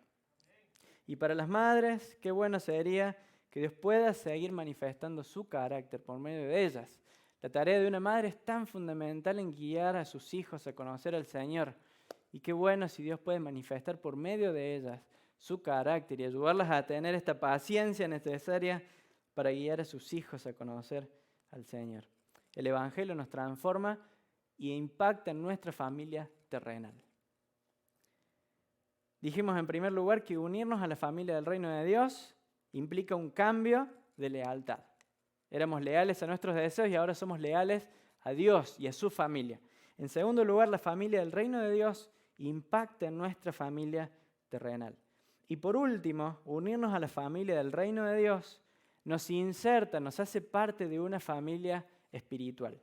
Y para las madres, qué bueno sería que Dios pueda seguir manifestando su carácter por medio de ellas. La tarea de una madre es tan fundamental en guiar a sus hijos a conocer al Señor. Y qué bueno si Dios puede manifestar por medio de ellas su carácter y ayudarlas a tener esta paciencia necesaria para guiar a sus hijos a conocer al Señor. El Evangelio nos transforma y impacta en nuestra familia terrenal. Dijimos en primer lugar que unirnos a la familia del reino de Dios implica un cambio de lealtad. Éramos leales a nuestros deseos y ahora somos leales a Dios y a su familia. En segundo lugar, la familia del reino de Dios impacta en nuestra familia terrenal. Y por último, unirnos a la familia del reino de Dios nos inserta, nos hace parte de una familia espiritual.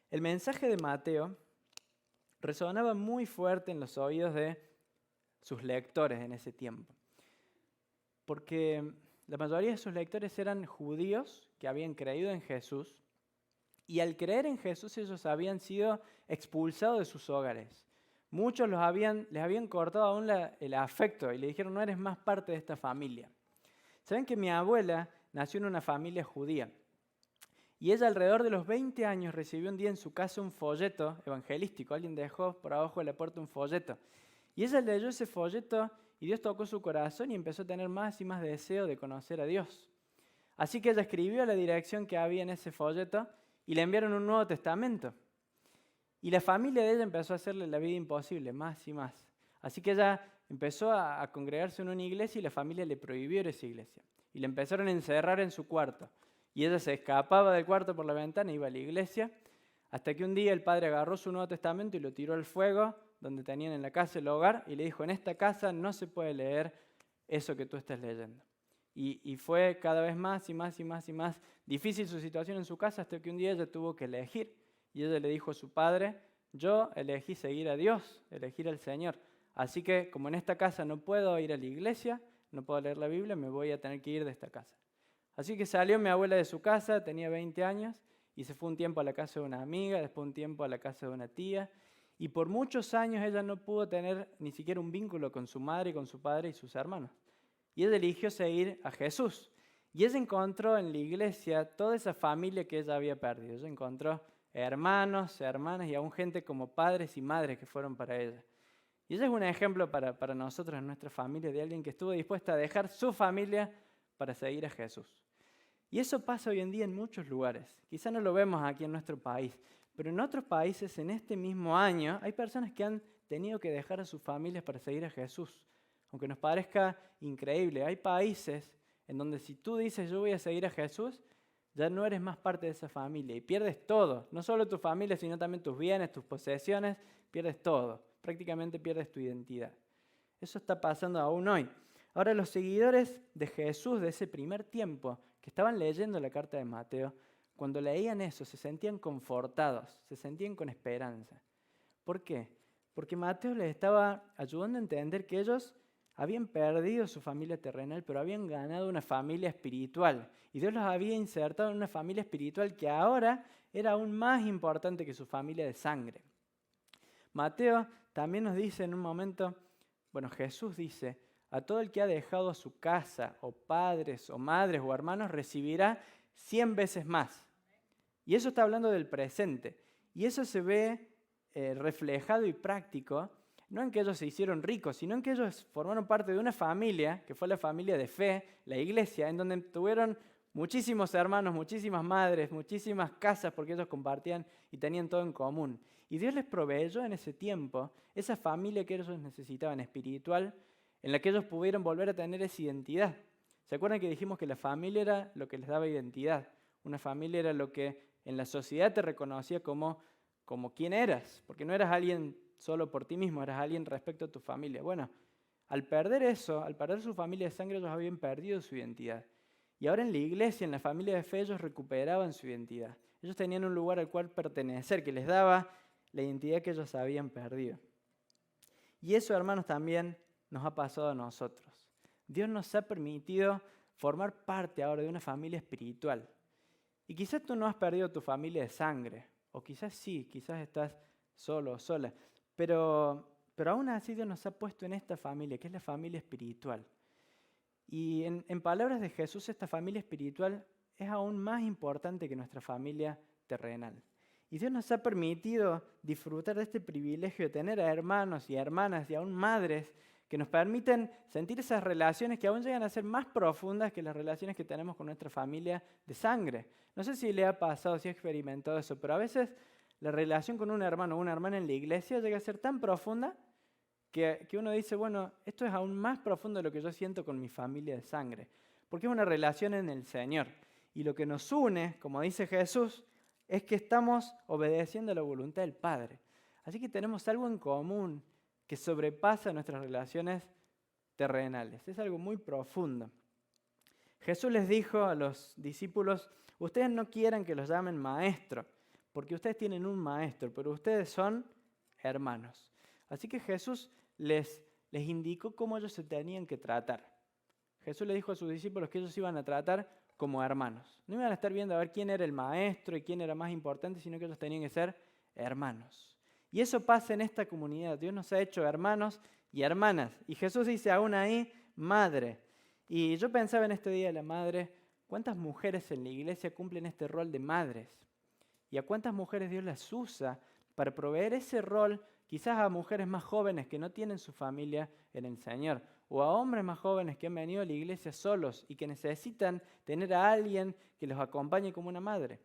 El mensaje de Mateo resonaba muy fuerte en los oídos de sus lectores en ese tiempo, porque la mayoría de sus lectores eran judíos que habían creído en Jesús y al creer en Jesús ellos habían sido expulsados de sus hogares. Muchos les habían cortado aún el afecto y le dijeron, no eres más parte de esta familia. Saben que mi abuela nació en una familia judía y ella alrededor de los 20 años recibió un día en su casa un folleto evangelístico. Alguien dejó por abajo de la puerta un folleto. Y ella leyó ese folleto y Dios tocó su corazón y empezó a tener más y más deseo de conocer a Dios. Así que ella escribió la dirección que había en ese folleto y le enviaron un Nuevo Testamento. Y la familia de ella empezó a hacerle la vida imposible, más y más. Así que ella empezó a congregarse en una iglesia y la familia le prohibió ir a esa iglesia. Y le empezaron a encerrar en su cuarto. Y ella se escapaba del cuarto por la ventana, iba a la iglesia, hasta que un día el padre agarró su Nuevo Testamento y lo tiró al fuego, donde tenían en la casa el hogar, y le dijo, en esta casa no se puede leer eso que tú estás leyendo. Y fue cada vez más y más y más y más difícil su situación en su casa, hasta que un día ella tuvo que elegir. Y ella le dijo a su padre, yo elegí seguir a Dios, elegir al Señor. Así que como en esta casa no puedo ir a la iglesia, no puedo leer la Biblia, me voy a tener que ir de esta casa. Así que salió mi abuela de su casa, tenía 20 años, y se fue un tiempo a la casa de una amiga, después un tiempo a la casa de una tía. Y por muchos años ella no pudo tener ni siquiera un vínculo con su madre, con su padre y sus hermanos. Y ella eligió seguir a Jesús. Y ella encontró en la iglesia toda esa familia que ella había perdido. Ella encontró hermanos, hermanas y aún gente como padres y madres que fueron para ella. Y ella es un ejemplo para nosotros en nuestra familia de alguien que estuvo dispuesta a dejar su familia para seguir a Jesús. Y eso pasa hoy en día en muchos lugares. Quizá no lo vemos aquí en nuestro país, pero en otros países en este mismo año hay personas que han tenido que dejar a sus familias para seguir a Jesús. Aunque nos parezca increíble, hay países en donde si tú dices yo voy a seguir a Jesús, ya no eres más parte de esa familia y pierdes todo, no solo tu familia, sino también tus bienes, tus posesiones, pierdes todo, prácticamente pierdes tu identidad. Eso está pasando aún hoy. Ahora, los seguidores de Jesús de ese primer tiempo, que estaban leyendo la carta de Mateo, cuando leían eso se sentían confortados, se sentían con esperanza. ¿Por qué? Porque Mateo les estaba ayudando a entender que ellos habían perdido su familia terrenal, pero habían ganado una familia espiritual. Y Dios los había insertado en una familia espiritual que ahora era aún más importante que su familia de sangre. Mateo también nos dice en un momento, bueno, Jesús dice, a todo el que ha dejado su casa, o padres, o madres, o hermanos, recibirá 100 veces más. Y eso está hablando del presente. Y eso se ve reflejado y práctico, no en que ellos se hicieron ricos, sino en que ellos formaron parte de una familia, que fue la familia de fe, la iglesia, en donde tuvieron muchísimos hermanos, muchísimas madres, muchísimas casas, porque ellos compartían y tenían todo en común. Y Dios les proveyó en ese tiempo esa familia que ellos necesitaban, espiritual, en la que ellos pudieron volver a tener esa identidad. ¿Se acuerdan que dijimos que la familia era lo que les daba identidad? Una familia era lo que en la sociedad te reconocía como quién eras, porque no eras alguien solo por ti mismo, eras alguien respecto a tu familia. Bueno, al perder eso, al perder su familia de sangre, ellos habían perdido su identidad. Y ahora en la iglesia, en la familia de fe, ellos recuperaban su identidad. Ellos tenían un lugar al cual pertenecer, que les daba la identidad que ellos habían perdido. Y eso, hermanos, también nos ha pasado a nosotros. Dios nos ha permitido formar parte ahora de una familia espiritual. Y quizás tú no has perdido tu familia de sangre, o quizás sí, quizás estás solo o sola, pero aún así Dios nos ha puesto en esta familia, que es la familia espiritual. Y en palabras de Jesús, esta familia espiritual es aún más importante que nuestra familia terrenal. Y Dios nos ha permitido disfrutar de este privilegio de tener a hermanos y hermanas y aún madres que nos permiten sentir esas relaciones que aún llegan a ser más profundas que las relaciones que tenemos con nuestra familia de sangre. No sé si le ha pasado, si ha experimentado eso, pero a veces la relación con un hermano o una hermana en la iglesia llega a ser tan profunda que uno dice, bueno, esto es aún más profundo de lo que yo siento con mi familia de sangre, porque es una relación en el Señor. Y lo que nos une, como dice Jesús, es que estamos obedeciendo a la voluntad del Padre. Así que tenemos algo en común que sobrepasa nuestras relaciones terrenales. Es algo muy profundo. Jesús les dijo a los discípulos, ustedes no quieran que los llamen maestro, porque ustedes tienen un maestro, pero ustedes son hermanos. Así que Jesús les indicó cómo ellos se tenían que tratar. Jesús le dijo a sus discípulos que ellos iban a tratar como hermanos. No iban a estar viendo a ver quién era el maestro y quién era más importante, sino que ellos tenían que ser hermanos. Y eso pasa en esta comunidad. Dios nos ha hecho hermanos y hermanas. Y Jesús dice aún ahí, madre. Y yo pensaba en este Día de la Madre, ¿cuántas mujeres en la iglesia cumplen este rol de madres? ¿Y a cuántas mujeres Dios las usa para proveer ese rol quizás a mujeres más jóvenes que no tienen su familia en el Señor? O a hombres más jóvenes que han venido a la iglesia solos y que necesitan tener a alguien que los acompañe como una madre.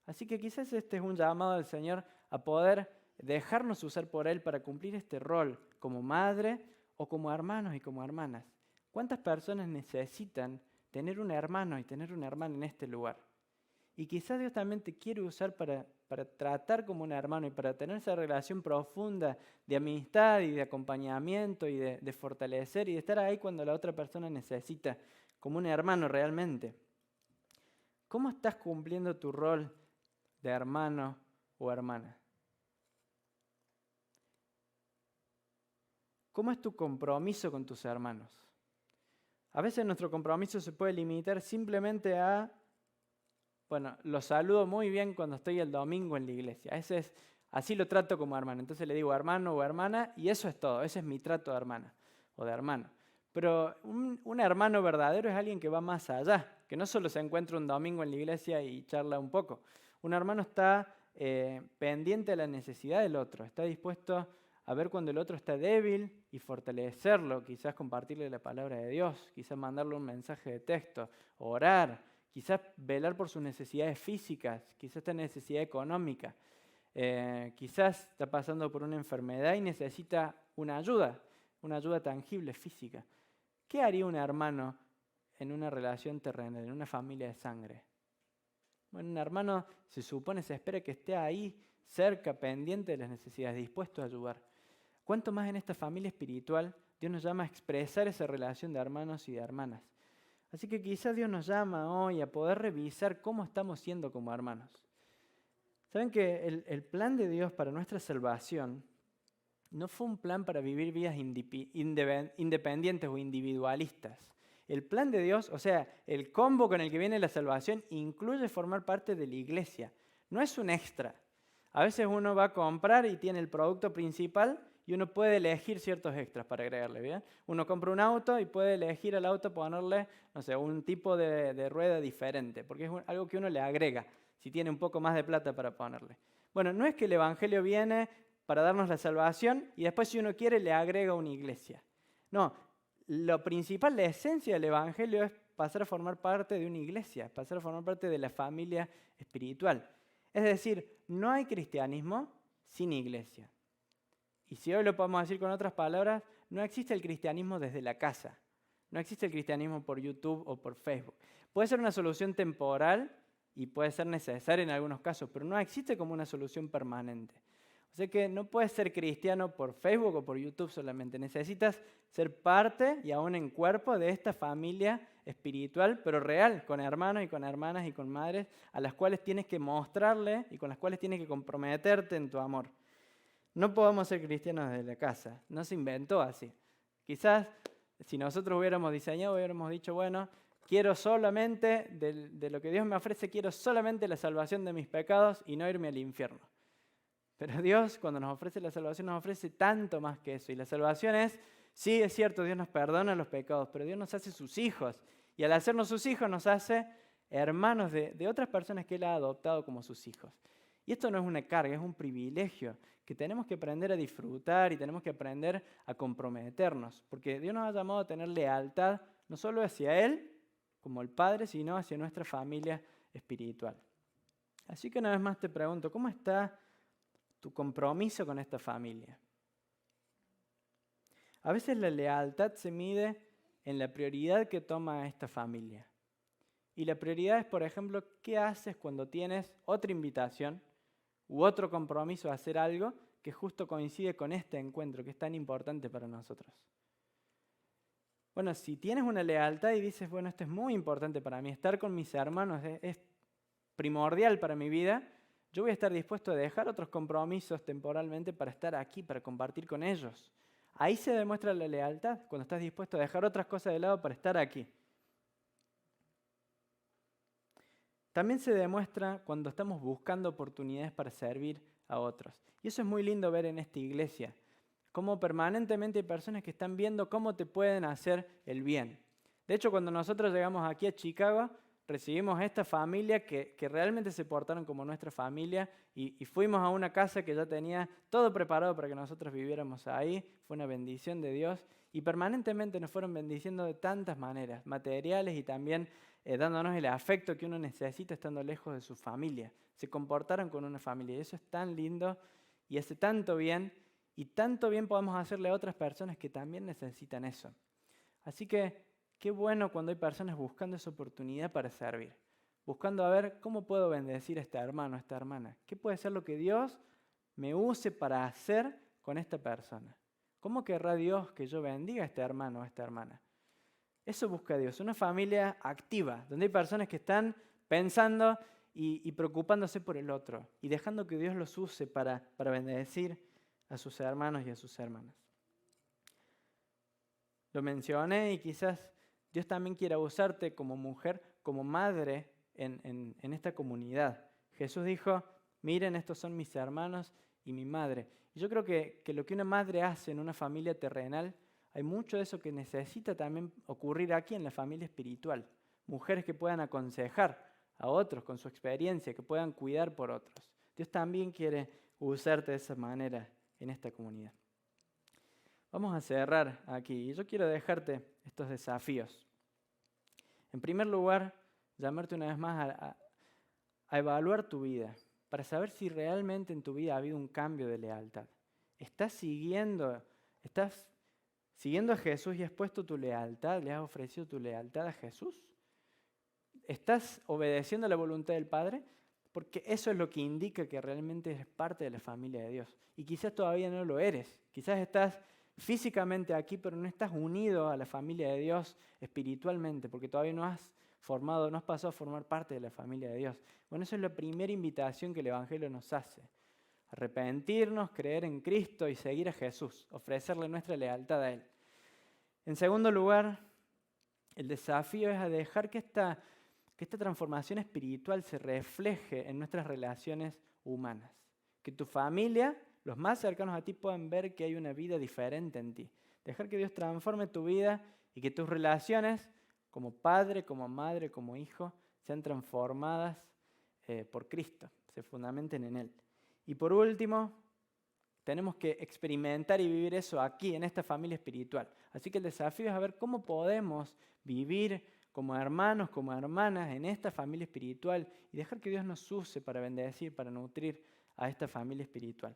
Así que quizás este es un llamado del Señor a poder dejarnos usar por Él para cumplir este rol como madre o como hermanos y como hermanas. ¿Cuántas personas necesitan tener un hermano y tener una hermana en este lugar? Y quizás Dios también te quiere usar para tratar como un hermano y para tener esa relación profunda de amistad y de acompañamiento y de fortalecer y de estar ahí cuando la otra persona necesita, como un hermano realmente. ¿Cómo estás cumpliendo tu rol de hermano o hermana? ¿Cómo es tu compromiso con tus hermanos? A veces nuestro compromiso se puede limitar simplemente a, bueno, lo saludo muy bien cuando estoy el domingo en la iglesia. Así lo trato como hermano. Entonces le digo hermano o hermana y eso es todo. Ese es mi trato de hermana o de hermano. Pero un hermano verdadero es alguien que va más allá, que no solo se encuentra un domingo en la iglesia y charla un poco. Un hermano está pendiente de la necesidad del otro, está dispuesto a ver cuando el otro está débil y fortalecerlo, quizás compartirle la palabra de Dios, quizás mandarle un mensaje de texto, orar, quizás velar por sus necesidades físicas, quizás esta necesidad económica, quizás está pasando por una enfermedad y necesita una ayuda tangible, física. ¿Qué haría un hermano en una relación terrenal, en una familia de sangre? Bueno, un hermano se supone, se espera que esté ahí, cerca, pendiente de las necesidades, dispuesto a ayudar. Cuanto más en esta familia espiritual, Dios nos llama a expresar esa relación de hermanos y de hermanas. Así que quizás Dios nos llama hoy a poder revisar cómo estamos siendo como hermanos. Saben que el plan de Dios para nuestra salvación no fue un plan para vivir vidas independientes o individualistas. El plan de Dios, o sea, el combo con el que viene la salvación, incluye formar parte de la iglesia. No es un extra. A veces uno va a comprar y tiene el producto principal y uno puede elegir ciertos extras para agregarle, ¿bien? Uno compra un auto y puede elegir al auto ponerle, no sé, un tipo de rueda diferente, porque es algo que uno le agrega, si tiene un poco más de plata para ponerle. Bueno, no es que el Evangelio viene para darnos la salvación y después si uno quiere le agrega una iglesia. No, lo principal, la esencia del Evangelio es pasar a formar parte de una iglesia, pasar a formar parte de la familia espiritual. Es decir, no hay cristianismo sin iglesia. Y si hoy lo podemos decir con otras palabras, no existe el cristianismo desde la casa. No existe el cristianismo por YouTube o por Facebook. Puede ser una solución temporal y puede ser necesaria en algunos casos, pero no existe como una solución permanente. O sea que no puedes ser cristiano por Facebook o por YouTube solamente. Necesitas ser parte y aún en cuerpo de esta familia espiritual, pero real, con hermanos y con hermanas y con madres a las cuales tienes que mostrarle y con las cuales tienes que comprometerte en tu amor. No podemos ser cristianos desde la casa, no se inventó así. Quizás si nosotros hubiéramos diseñado, hubiéramos dicho, bueno, quiero solamente, de lo que Dios me ofrece, quiero solamente la salvación de mis pecados y no irme al infierno. Pero Dios, cuando nos ofrece la salvación, nos ofrece tanto más que eso. Y la salvación es, sí, es cierto, Dios nos perdona los pecados, pero Dios nos hace sus hijos. Y al hacernos sus hijos, nos hace hermanos de otras personas que Él ha adoptado como sus hijos. Y esto no es una carga, es un privilegio que tenemos que aprender a disfrutar y tenemos que aprender a comprometernos. Porque Dios nos ha llamado a tener lealtad, no solo hacia Él, como el Padre, sino hacia nuestra familia espiritual. Así que una vez más te pregunto, ¿cómo está tu compromiso con esta familia? A veces la lealtad se mide en la prioridad que toma esta familia. Y la prioridad es, por ejemplo, ¿qué haces cuando tienes otra invitación u otro compromiso a hacer algo que justo coincide con este encuentro que es tan importante para nosotros? Bueno, si tienes una lealtad y dices, bueno, esto es muy importante para mí, estar con mis hermanos es primordial para mi vida, yo voy a estar dispuesto a dejar otros compromisos temporalmente para estar aquí, para compartir con ellos. Ahí se demuestra la lealtad, cuando estás dispuesto a dejar otras cosas de lado para estar aquí. También se demuestra cuando estamos buscando oportunidades para servir a otros. Y eso es muy lindo ver en esta iglesia, cómo permanentemente hay personas que están viendo cómo te pueden hacer el bien. De hecho, cuando nosotros llegamos aquí a Chicago, recibimos a esta familia que realmente se portaron como nuestra familia y fuimos a una casa que ya tenía todo preparado para que nosotros viviéramos ahí. Fue una bendición de Dios y permanentemente nos fueron bendiciendo de tantas maneras, materiales y también dándonos el afecto que uno necesita estando lejos de su familia. Se comportaron con una familia y eso es tan lindo y hace tanto bien y tanto bien podemos hacerle a otras personas que también necesitan eso. Así que qué bueno cuando hay personas buscando esa oportunidad para servir, buscando a ver cómo puedo bendecir a este hermano, a esta hermana. ¿Qué puede ser lo que Dios me use para hacer con esta persona? ¿Cómo querrá Dios que yo bendiga a este hermano o a esta hermana? Eso busca Dios, una familia activa, donde hay personas que están pensando y preocupándose por el otro y dejando que Dios los use para bendecir a sus hermanos y a sus hermanas. Lo mencioné y quizás Dios también quiera usarte como mujer, como madre en esta comunidad. Jesús dijo, miren, estos son mis hermanos y mi madre. Y yo creo que lo que una madre hace en una familia terrenal, hay mucho de eso que necesita también ocurrir aquí en la familia espiritual. Mujeres que puedan aconsejar a otros con su experiencia, que puedan cuidar por otros. Dios también quiere usarte de esa manera en esta comunidad. Vamos a cerrar aquí y yo quiero dejarte estos desafíos. En primer lugar, llamarte una vez más a evaluar tu vida para saber si realmente en tu vida ha habido un cambio de lealtad. ¿Estás siguiendo a Jesús y has puesto tu lealtad? ¿Le has ofrecido tu lealtad a Jesús? ¿Estás obedeciendo la voluntad del Padre? Porque eso es lo que indica que realmente eres parte de la familia de Dios. Y quizás todavía no lo eres. Quizás estás físicamente aquí, pero no estás unido a la familia de Dios espiritualmente, porque todavía no has pasado a formar parte de la familia de Dios. Bueno, esa es la primera invitación que el Evangelio nos hace. Arrepentirnos, creer en Cristo y seguir a Jesús, ofrecerle nuestra lealtad a Él. En segundo lugar, el desafío es a dejar que esta transformación espiritual se refleje en nuestras relaciones humanas. Que tu familia, los más cercanos a ti, puedan ver que hay una vida diferente en ti. Dejar que Dios transforme tu vida y que tus relaciones, como padre, como madre, como hijo, sean transformadas por Cristo, se fundamenten en Él. Y por último, tenemos que experimentar y vivir eso aquí, en esta familia espiritual. Así que el desafío es a ver cómo podemos vivir como hermanos, como hermanas en esta familia espiritual y dejar que Dios nos use para bendecir, para nutrir a esta familia espiritual.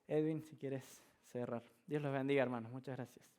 Edwin, si quieres cerrar. Dios los bendiga, hermanos. Muchas gracias.